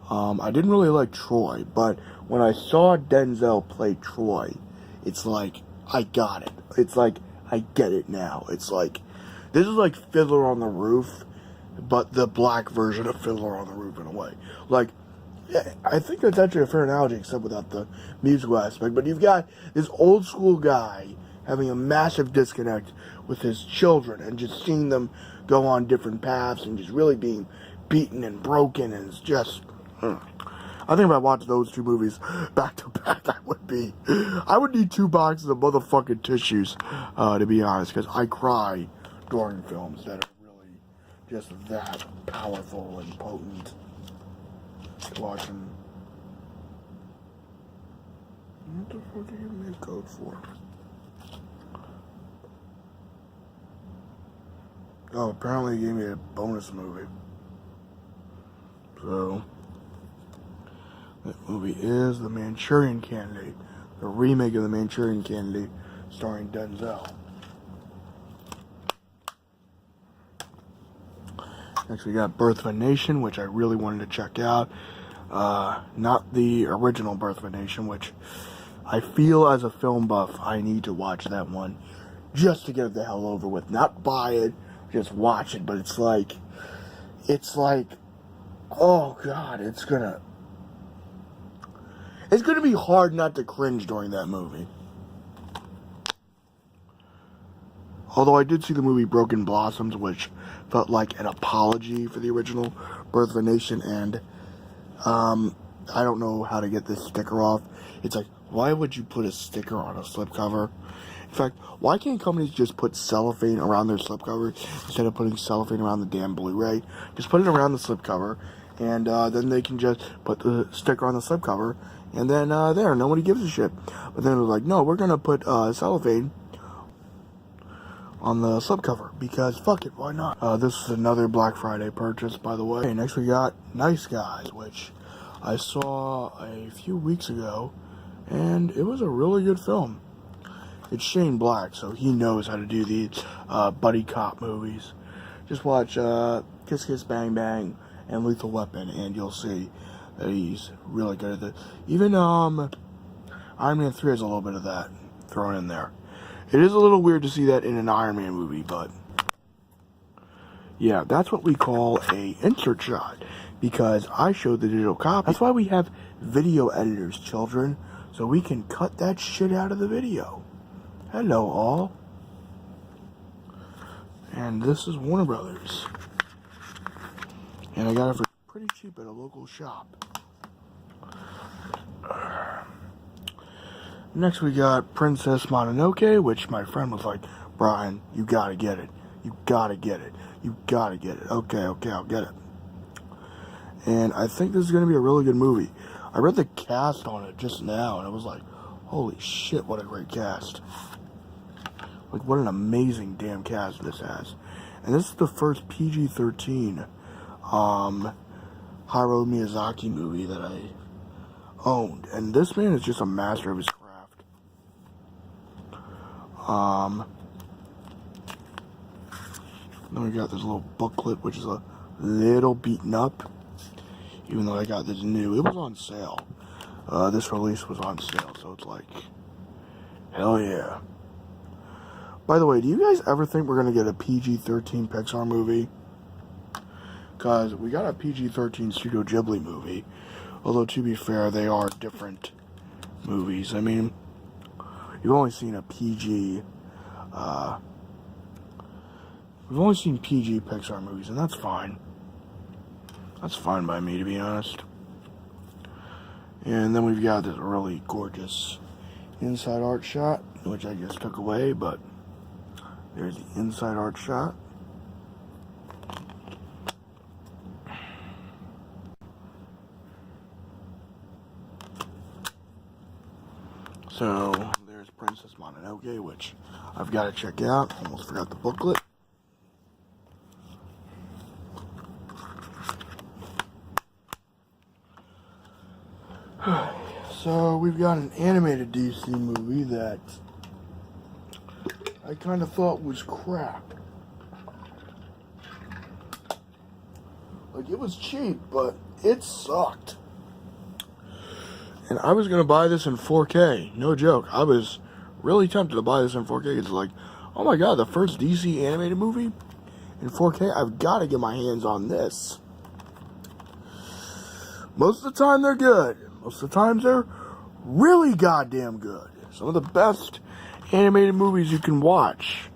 I didn't really like Troy, but when I saw Denzel play Troy, it's like, I got it. It's like, I get it now. It's like, this is like Fiddler on the Roof, but the black version of Fiddler on the Roof in a way. Like, I think that's actually a fair analogy, except without the musical aspect. But you've got this old school guy having a massive disconnect with his children and just seeing them go on different paths and just really being beaten and broken, and it's just... I think if I watched those two movies back to back, I would need 2 boxes of motherfucking tissues, to be honest, because I cry during films that are really just that powerful and potent. Watching. What the fuck are you giving me a code for? Oh, apparently he gave me a bonus movie. So, that movie is The Manchurian Candidate, the remake of The Manchurian Candidate, starring Denzel. Next we got Birth of a Nation, which I really wanted to check out. Not the original Birth of a Nation, which I feel as a film buff, I need to watch that one just to get it the hell over with. Not buy it, just watch it, but it's like, oh God, it's gonna be hard not to cringe during that movie. Although I did see the movie Broken Blossoms, which felt like an apology for the original Birth of a Nation, and I don't know how to get this sticker off. It's like, why would you put a sticker on a slipcover? In fact, why can't companies just put cellophane around their slipcover instead of putting cellophane around the damn Blu-ray? Just put it around the slipcover, and then they can just put the sticker on the slipcover, and then there, nobody gives a shit. But then it was like, no, we're gonna put cellophane on the slipcover, because fuck it, why not? This is another Black Friday purchase, by the way. Okay, next we got Nice Guys, which I saw a few weeks ago, and it was a really good film. It's Shane Black, so he knows how to do these buddy cop movies. Just watch Kiss Kiss Bang Bang and Lethal Weapon, and you'll see that he's really good at it. Even Iron Man 3 has a little bit of that thrown in there. It is a little weird to see that in an Iron Man movie, but yeah, that's what we call a insert shot, because I showed the digital copy. That's why we have video editors, children, so we can cut that shit out of the video. Hello, all. And this is Warner Brothers. And I got it for pretty cheap at a local shop. Next we got Princess Mononoke, which my friend was like, Brian, you gotta get it. You gotta get it. You gotta get it. Okay, I'll get it. And I think this is gonna be a really good movie. I read the cast on it just now, and I was like, holy shit, what a great cast. Like, what an amazing damn cast this has. And this is the first PG-13 Hayao Miyazaki movie that I owned. And this man is just a master of his craft. Then we got this little booklet, which is a little beaten up. Even though I got this new. It was on sale. This release was on sale, so it's like, hell yeah. By the way, do you guys ever think we're going to get a PG-13 Pixar movie? Because we got a PG-13 Studio Ghibli movie. Although, to be fair, they are different movies. I mean, you've only seen a PG... we've only seen PG Pixar movies, and that's fine. That's fine by me, to be honest. And then we've got this really gorgeous inside art shot, which I just took away, but there's the inside art shot. So, there's Princess Mononoke, which I've got to check out. Almost forgot the booklet. So, we've got an animated DC movie that I kind of thought was crap. Like, it was cheap, but it sucked. And I was going to buy this in 4K. No joke. I was really tempted to buy this in 4K. It's like, oh my god, the first DC animated movie in 4K? I've got to get my hands on this. Most of the time, they're good. Most of the times, they're really goddamn good. Some of the best animated movies you can watch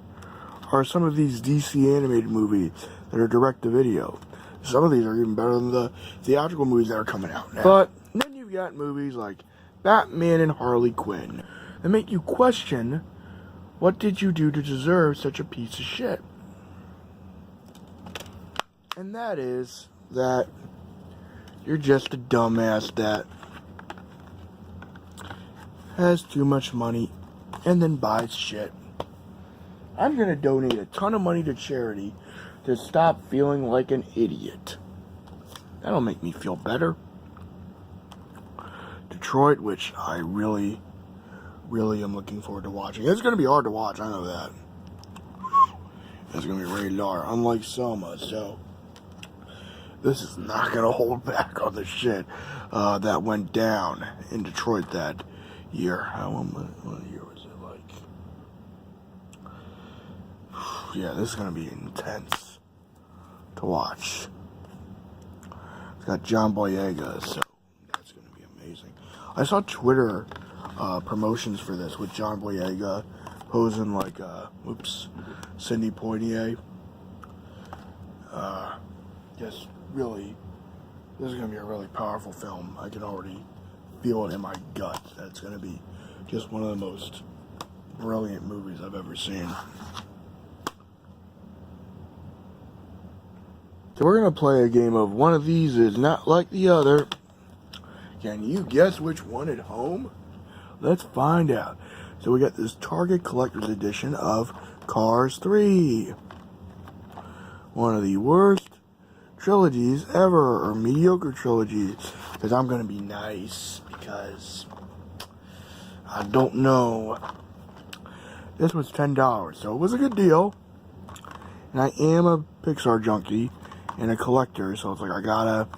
are some of these DC animated movies that are direct-to-video. Some of these are even better than the theatrical movies that are coming out now. But then you've got movies like Batman and Harley Quinn that make you question, what did you do to deserve such a piece of shit? And that is that you're just a dumbass that has too much money and then buys shit. I'm going to donate a ton of money to charity to stop feeling like an idiot. That'll make me feel better. Detroit, which I really am looking forward to watching. It's going to be hard to watch, I know that. It's going to be rated R, unlike Selma, so this is not going to hold back on the shit that went down in Detroit that year. What year was it like? Yeah, this is going to be intense to watch. It's got John Boyega, so that's going to be amazing. I saw Twitter promotions for this with John Boyega posing like, Sidney Poitier. Just really, this is going to be a really powerful film. I can already feel it in my gut that it's going to be just one of the most brilliant movies I've ever seen. So we're going to play a game of one of these is not like the other. Can you guess which one at home? Let's find out. So we got this Target Collector's Edition of Cars 3. One of the worst trilogies ever, or mediocre trilogies, because I'm going to be nice, because I don't know. This was $10, so it was a good deal. And I am a Pixar junkie and a collector, so it's like I gotta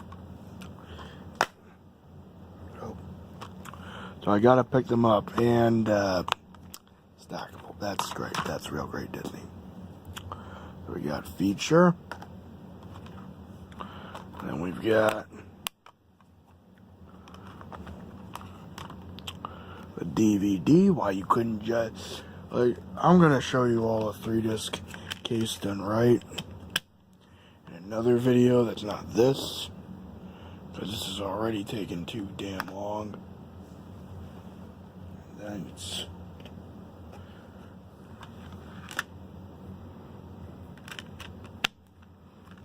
pick them up. And stackable, that's great. That's real great Disney. So we got feature, and then we've got the DVD. Why you couldn't just, like, I'm gonna show you all a 3-disc case done right in another video that's not this, because this is already taking too damn long. Thanks.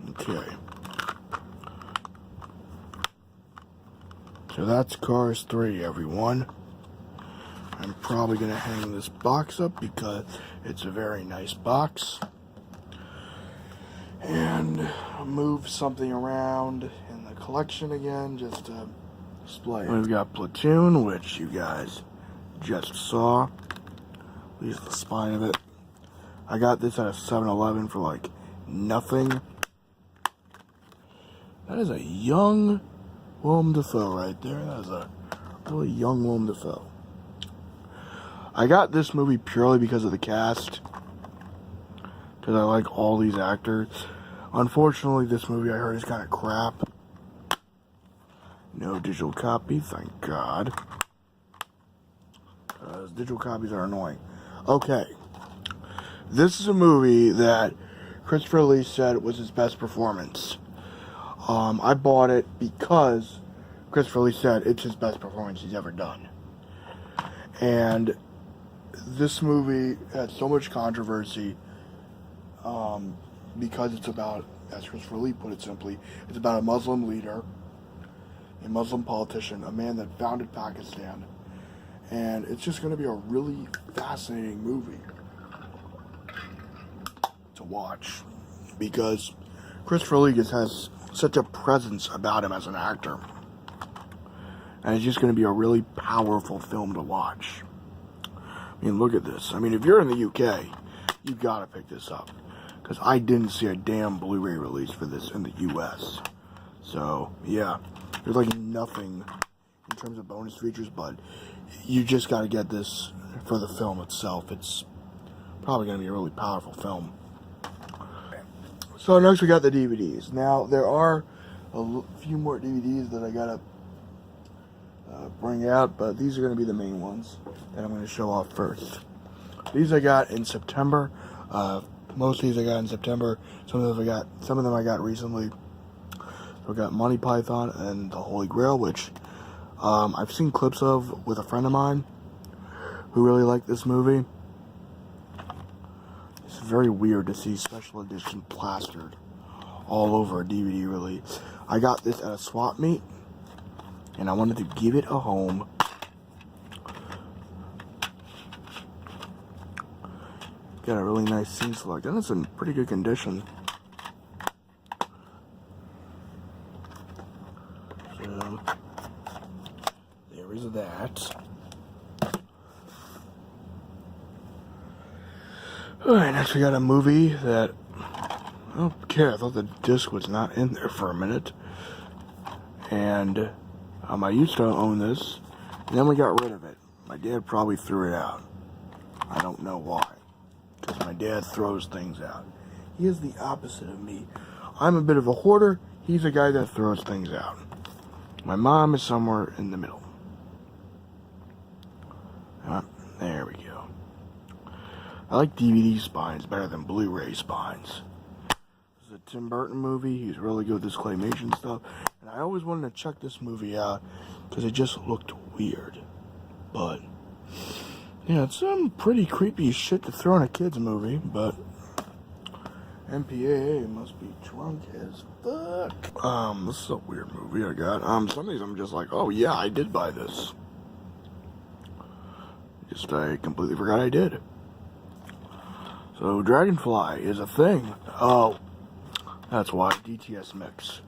Okay. So that's Cars 3, everyone. I'm probably going to hang this box up because it's a very nice box. And move something around in the collection again just to display it. We've got Platoon, which you guys just saw. At least the spine of it. I got this at a 7-Eleven for like nothing. That is a young Willem Dafoe right there. That is a really young Willem Dafoe. I got this movie purely because of the cast. Because I like all these actors. Unfortunately, this movie I heard is kind of crap. No digital copy, thank God. Digital copies are annoying. Okay. This is a movie that Christopher Lee said was his best performance. I bought it because Christopher Lee said it's his best performance he's ever done. And this movie had so much controversy because it's about, as Christopher Lee put it simply, it's about a Muslim leader, a Muslim politician, a man that founded Pakistan. And it's just going to be a really fascinating movie to watch because Christopher Lee just has such a presence about him as an actor. And it's just going to be a really powerful film to watch. I mean, look at this. I mean, if you're in the UK, you got to pick this up. Because I didn't see a damn Blu-ray release for this in the US. So, yeah. There's like nothing in terms of bonus features, but you just got to get this for the film itself. It's probably going to be a really powerful film. So next we got the DVDs. Now, there are a few more DVDs that I got to bring out, but these are going to be the main ones that I'm going to show off first. These I got in September. Most of these I got in September. Some of them I got recently. So I got Monty Python and the Holy Grail, which I've seen clips of with a friend of mine who really liked this movie. It's very weird to see special edition plastered all over a DVD release. I got this at a swap meet, and I wanted to give it a home. Got a really nice scene select, and it's in pretty good condition. So, there is that. Alright, next we got a movie that, okay, I thought the disc was not in there for a minute. And I used to own this, and then we got rid of it. My dad probably threw it out. I don't know why. Because my dad throws things out. He is the opposite of me. I'm a bit of a hoarder. He's a guy that throws things out. My mom is somewhere in the middle. There we go. I like DVD spines better than Blu-ray spines. This is a Tim Burton movie. He's really good with this claymation stuff. And I always wanted to check this movie out because it just looked weird. But yeah, it's some pretty creepy shit to throw in a kid's movie, but MPAA must be drunk as fuck. This is a weird movie I got. Some of these I'm just like, oh yeah, I did buy this. I completely forgot I did. So, Dragonfly is a thing. Oh, that's why, DTS mix.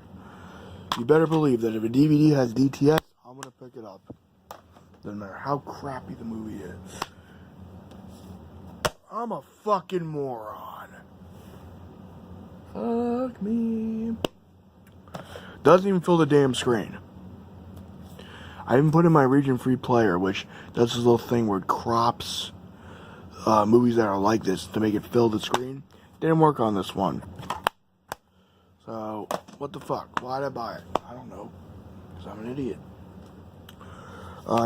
You better believe that if a DVD has DTS, I'm gonna pick it up. Doesn't matter how crappy the movie is. I'm a fucking moron. Fuck me. Doesn't even fill the damn screen. I even put in my region-free player, which does this little thing where it crops movies that are like this to make it fill the screen. Didn't work on this one. So, what the fuck? Why'd I buy it? I don't know. Because I'm an idiot.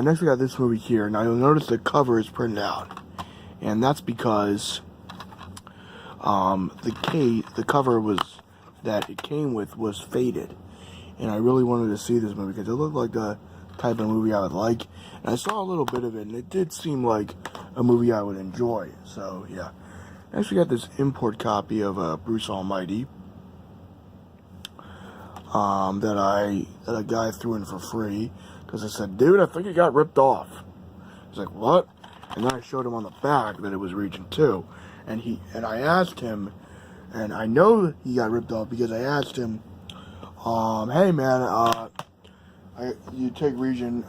Next we got this movie here. Now you'll notice the cover is printed out. And that's because the cover that it came with was faded. And I really wanted to see this movie because it looked like the type of movie I would like. And I saw a little bit of it, and it did seem like a movie I would enjoy. So, yeah. Next, we got this import copy of Bruce Almighty that a guy threw in for free because I said, dude, I think it got ripped off. He's like, what? And then I showed him on the back that it was region 2. And I asked him, and I know he got ripped off because I asked him, hey man, you take region,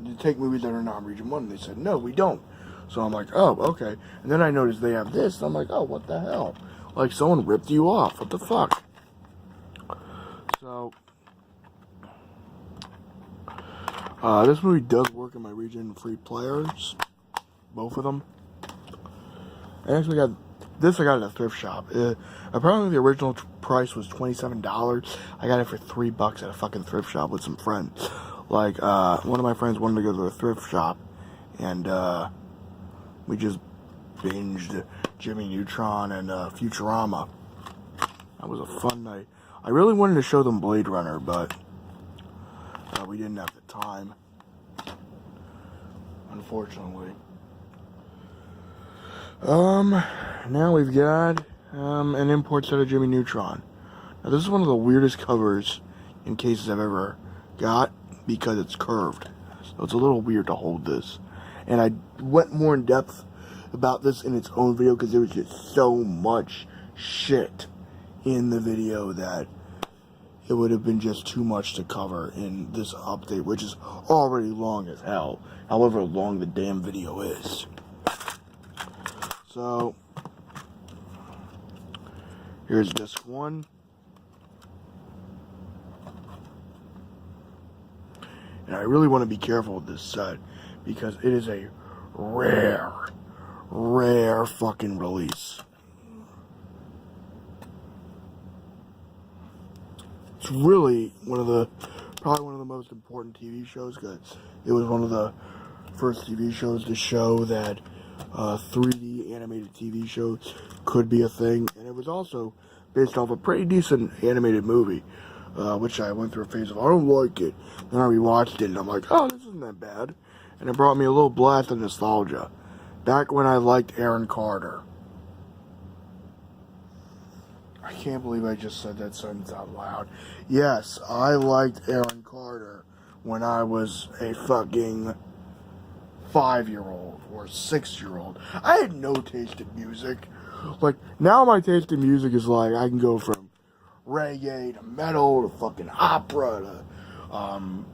you take movies that are not region 1. And they said, no, we don't. So I'm like, oh, okay. And then I noticed they have this, and I'm like, oh, what the hell? Like, someone ripped you off. What the fuck? So, this movie does work in my region free players. Both of them. I actually got this. I got at a thrift shop. Apparently, the original price was $27. I got it for $3 at a fucking thrift shop with some friends. Like, one of my friends wanted to go to a thrift shop, and we just binged Jimmy Neutron and Futurama. That was a fun night. I really wanted to show them Blade Runner, but we didn't have the time, unfortunately. Now we've got an import set of Jimmy Neutron. Now this is one of the weirdest covers in cases I've ever got because it's curved. So it's a little weird to hold this. And I went more in depth about this in its own video because there was just so much shit in the video that it would have been just too much to cover in this update, which is already long as hell, however long the damn video is. So, here's disc 1. And I really want to be careful with this set because it is a rare fucking release. It's really probably one of the most important TV shows because it was one of the first TV shows to show that 3D animated TV shows could be a thing, and it was also based off a pretty decent animated movie, which I went through a phase of, I don't like it. Then I rewatched it, and I'm like, oh, this isn't that bad. And it brought me a little blast of nostalgia. Back when I liked Aaron Carter. I can't believe I just said that sentence out loud. Yes, I liked Aaron Carter when I was a fucking 5-year-old or 6-year-old. I had no taste in music. Like, now my taste in music is like, I can go from reggae to metal to fucking opera to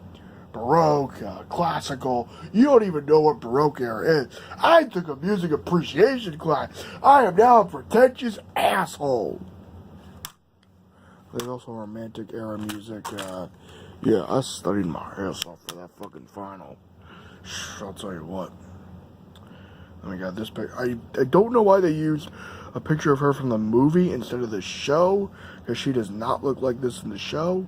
Baroque, classical. You don't even know what Baroque era is. I took a music appreciation class. I am now a pretentious asshole. There's also romantic era music. Yeah, I studied my ass off for that fucking final. I'll tell you what. Then we got this picture. I don't know why they used a picture of her from the movie instead of the show, because she does not look like this in the show.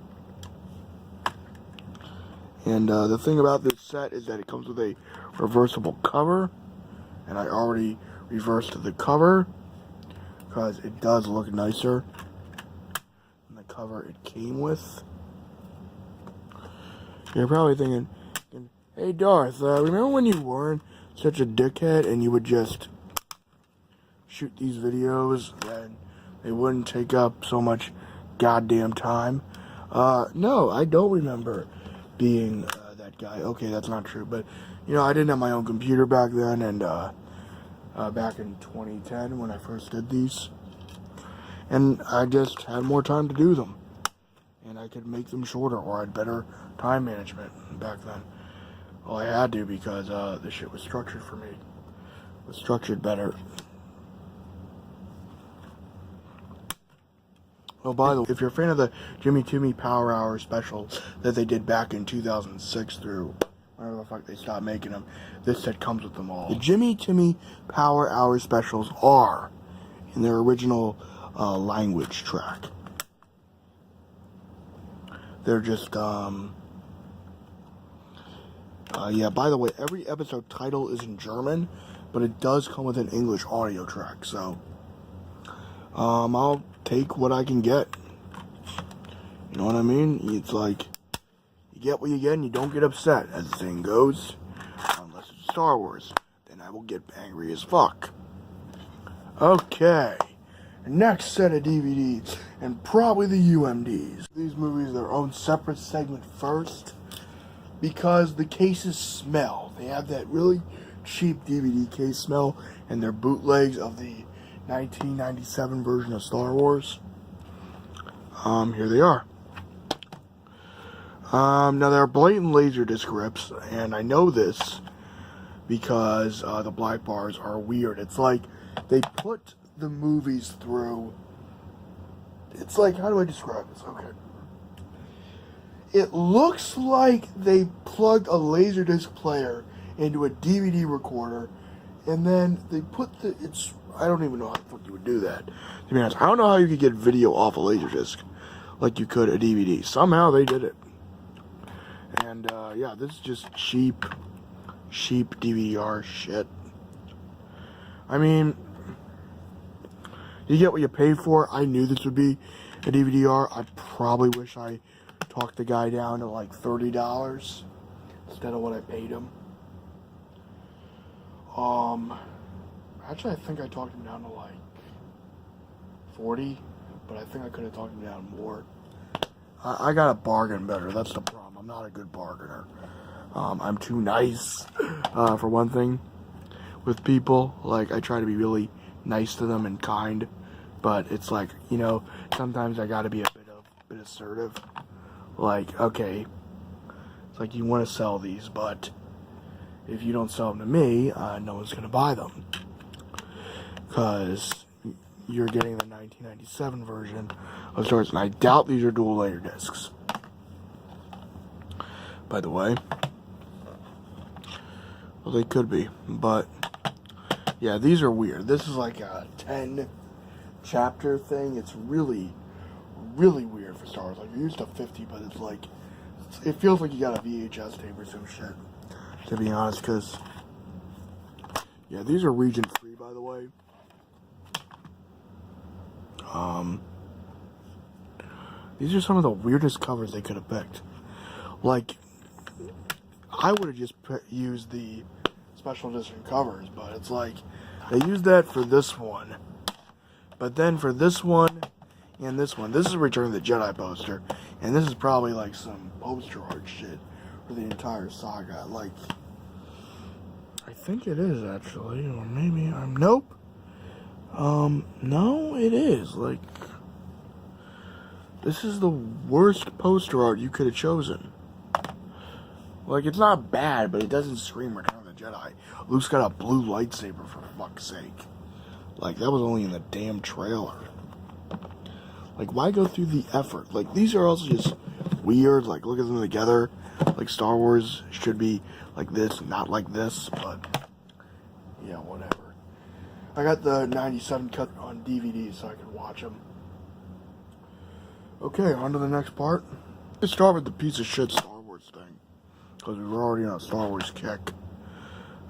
And the thing about this set is that it comes with a reversible cover, and I already reversed the cover because it does look nicer than the cover it came with. You're probably thinking, hey Darth, remember when you weren't such a dickhead and you would just shoot these videos and they wouldn't take up so much goddamn time? No, I don't remember being that guy. Okay, that's not true, but you know, I didn't have my own computer back then, and back in 2010 when I first did these, and I just had more time to do them, and I could make them shorter, or I had better time management back then. Well, I had to because the shit was structured for me. It was structured better. Oh, by the way, if you're a fan of the Jimmy Timmy Power Hour specials that they did back in 2006 through whenever the fuck they stopped making them, this set comes with them all. The Jimmy Timmy Power Hour specials are in their original language track. They're just, yeah, by the way, every episode title is in German, but it does come with an English audio track, so I'll take what I can get. You know what I mean? It's like, you get what you get and you don't get upset, as the saying goes. Unless it's Star Wars. Then I will get angry as fuck. Okay. Next set of DVDs, and probably the UMDs. These movies, their own separate segment first. because the cases smell. They have that really cheap DVD case smell, and they're bootlegs of the 1997 version of Star Wars. Here they are. Now there are blatant Laserdisc rips, and I know this because the black bars are weird. It's like they put the movies through. It's like, how do I describe this? Okay. It looks like they plugged a Laserdisc player into a DVD recorder, and then they put I don't even know how the fuck you would do that. To be honest, I don't know how you could get video off a Laserdisc like you could a DVD. Somehow they did it. And, yeah, this is just cheap DVD-R shit. I mean, you get what you pay for. I knew this would be a DVD-R. I probably wish I talked the guy down to like $30 instead of what I paid him. Actually, I think I talked him down to like 40, but I think I could have talked him down more. I got a bargain better. That's the problem. I'm not a good bargainer. I'm too nice, for one thing, with people. Like, I try to be really nice to them and kind, but it's like, you know, sometimes I gotta be a bit assertive. Like, okay, it's like, you want to sell these, but if you don't sell them to me, no one's gonna buy them, because you're getting the 1997 version of Star Wars, and I doubt these are dual layer discs, by the way. Well, they could be, but yeah, these are weird. This is like a 10 chapter thing. It's really weird for Star Wars. Like, you're used to 50, but it's like, it feels like you got a VHS tape or some shit, to be honest, because, yeah, these are region free, by the way. These are some of the weirdest covers they could have picked. Like, I would have just used the special edition covers, but it's like, they used that for this one, but then for this one and this one, this is Return of the Jedi poster, and this is probably like some poster art shit for the entire saga. Like, I think it is actually, or maybe nope. No, it is. Like, this is the worst poster art you could have chosen. Like, it's not bad, but it doesn't scream Return of the Jedi. Luke's got a blue lightsaber, for fuck's sake. Like, that was only in the damn trailer. Like, why go through the effort? Like, these are also just weird. Like, look at them together. Like, Star Wars should be like this, not like this, but yeah, whatever. I got the 97 cut on DVD so I can watch them. Okay, on to the next part. Let's start with the piece of shit Star Wars thing, because we were already on a Star Wars kick.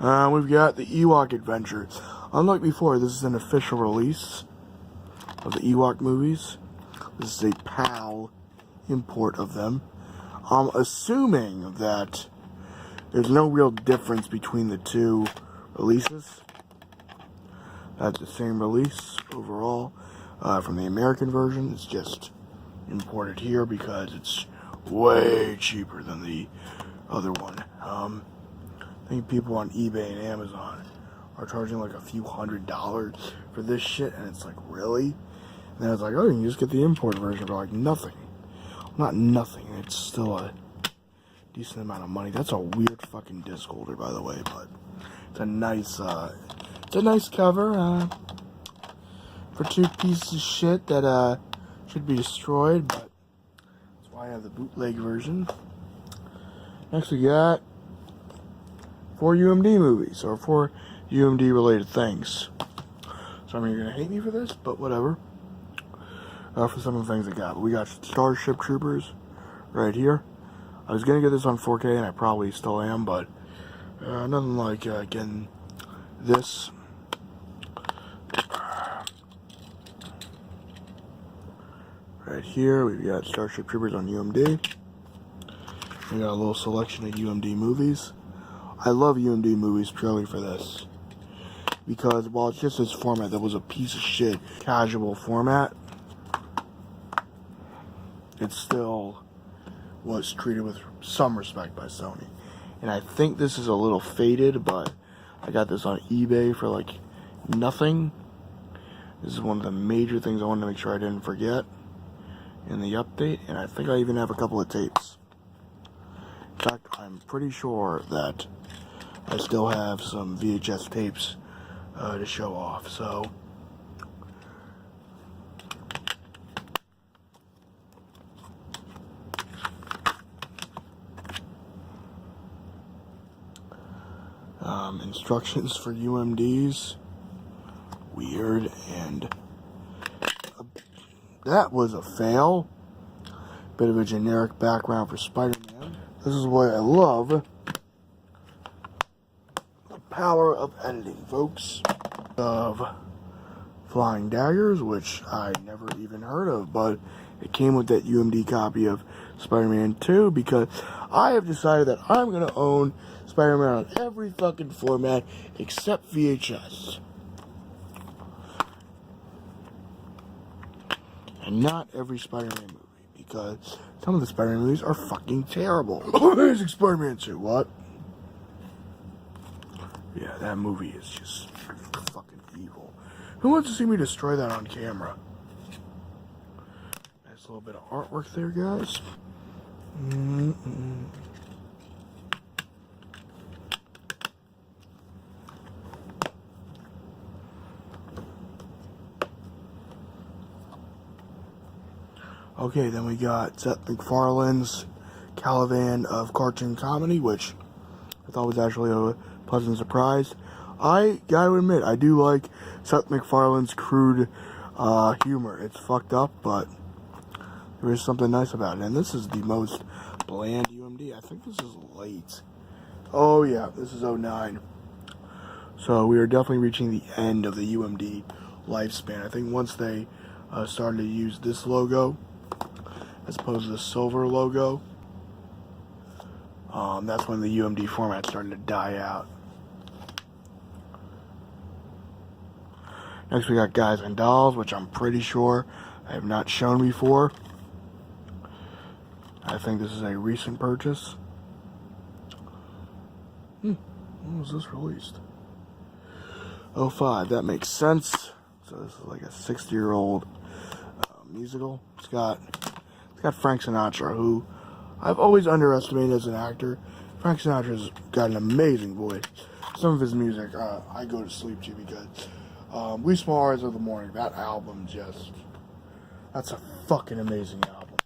We've got the Ewok Adventures. Unlike before, this is an official release of the Ewok movies. This is a PAL import of them. I'm assuming that there's no real difference between the two releases. That's the same release overall from the American version. It's just imported here because it's way cheaper than the other one. I think people on eBay and Amazon are charging like a few $100s for this shit, and it's like, really? And then it's like, oh, you can just get the import version for like nothing. Not nothing, it's still a decent amount of money. That's a weird fucking disc holder, by the way, but it's a nice cover for two pieces of shit that should be destroyed, but that's why I have the bootleg version. Next we got 4 UMD movies, or 4 UMD related things. Some of you are gonna hate me for this, but whatever. For some of the things I got. But we got Starship Troopers right here. I was gonna get this on 4K, and I probably still am, but nothing like getting this. Right here, we've got Starship Troopers on UMD. We got a little selection of UMD movies. I love UMD movies purely for this, because while it's just this format that was a piece of shit casual format, it's still was treated with some respect by Sony. And I think this is a little faded, but I got this on eBay for like nothing. This is one of the major things I wanted to make sure I didn't forget in the update, and I think I even have a couple of tapes. In fact, I'm pretty sure that I still have some VHS tapes to show off, so instructions for UMDs. Weird, and that was a fail. Bit of a generic background for Spider-Man. This is why I love the power of editing, folks. Of Flying Daggers, which I never even heard of, but it came with that UMD copy of Spider-Man 2 because I have decided that I'm going to own Spider-Man on every fucking format except VHS. And not every Spider-Man movie, because some of the Spider-Man movies are fucking terrible. Amazing Spider-Man 2, what? Yeah, that movie is just fucking evil. Who wants to see me destroy that on camera? Nice little bit of artwork there, guys. Okay, then we got Seth MacFarlane's Caliban of Cartoon Comedy, which I thought was actually a pleasant surprise. I gotta admit, I do like Seth MacFarlane's crude humor. It's fucked up, but there is something nice about it. And this is the most bland UMD. I think this is late. Oh yeah, this is 09. So we are definitely reaching the end of the UMD lifespan. I think once they started to use this logo as opposed to the silver logo, that's when the UMD format started to die out. Next we got Guys and Dolls, which I'm pretty sure I have not shown before. I think this is a recent purchase. When was this released? 05, that makes sense. So this is like a 60-year-old musical. It's got Frank Sinatra, who I've always underestimated as an actor. Frank Sinatra's got an amazing voice. Some of his music I go to sleep to because Wee Small Hours of the Morning, that album that's a fucking amazing album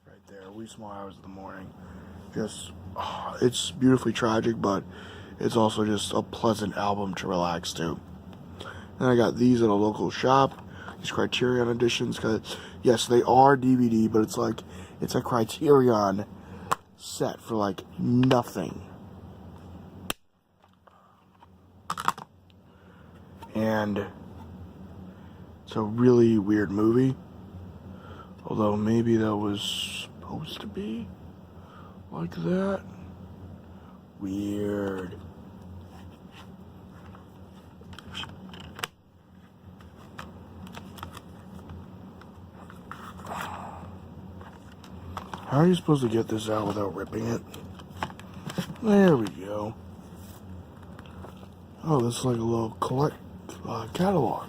right there. Wee Small Hours of the Morning. It's beautifully tragic, but it's also just a pleasant album to relax to. And I got these at a local shop. These Criterion editions, because yes, they are DVD, but it's a Criterion set for like nothing. And it's a really weird movie, although maybe that was supposed to be like that. Weird. How are you supposed to get this out without ripping it? There we go. Oh, this is like a little catalog.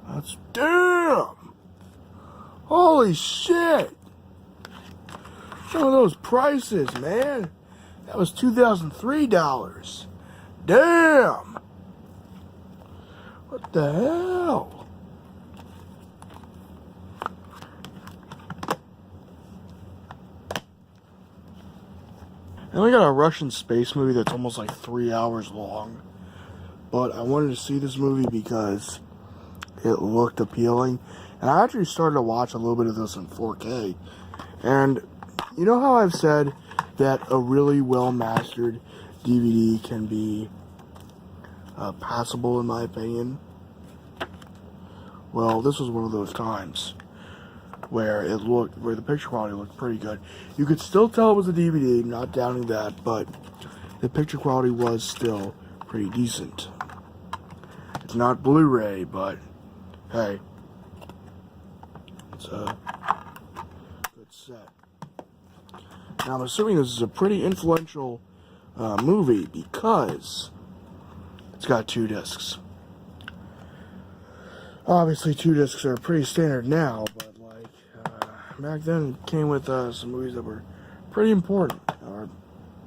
That's damn! Holy shit! Some of those prices, man. That was $2003. Damn! What the hell? And we got a Russian space movie that's almost like 3 hours long. But I wanted to see this movie because it looked appealing. And I actually started to watch a little bit of this in 4K. And you know how I've said that a really well-mastered DVD can be passable in my opinion? Well, this was one of those times where the picture quality looked pretty good. You could still tell it was a DVD, not doubting that, but the picture quality was still pretty decent. It's not Blu-ray, but hey, it's a good set. Now, I'm assuming this is a pretty influential movie because it's got 2 discs. Obviously, 2 discs are pretty standard now, but like back then, it came with some movies that were pretty important.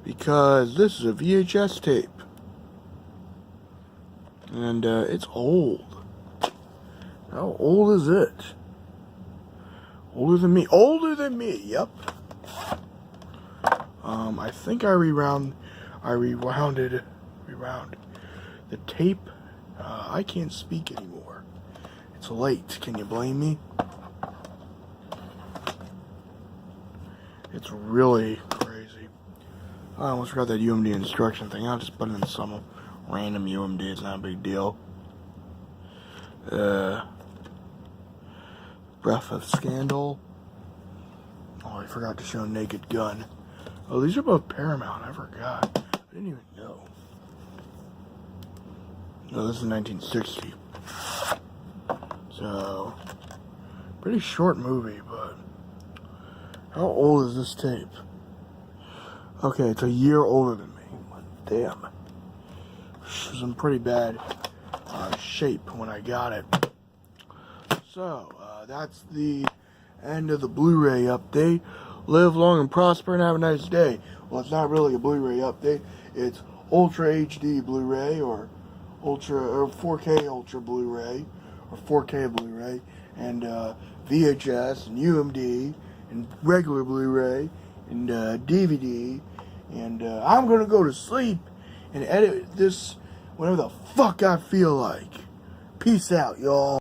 Because this is a VHS tape, and it's old. How old is it? Older than me. Older than me. Yep. I think I rewound the tape. I can't speak anymore. It's late. Can you blame me? It's really crazy. I almost forgot that UMD instruction thing. I'll just put in some random UMD. It's not a big deal. Breath of Scandal. Oh, I forgot to show Naked Gun. Oh, these are both Paramount. I forgot. I didn't even know. No, this is 1960. So, pretty short movie, but how old is this tape? Okay, it's a year older than me. Damn. It was in pretty bad shape when I got it. So, that's the end of the Blu-ray update. Live long and prosper and have a nice day. Well, it's not really a Blu-ray update. It's Ultra HD Blu-ray or 4K Ultra Blu-ray or 4K Blu-ray and VHS and UMD and regular Blu-ray and DVD. And I'm going to go to sleep and edit this whenever the fuck I feel like. Peace out, y'all.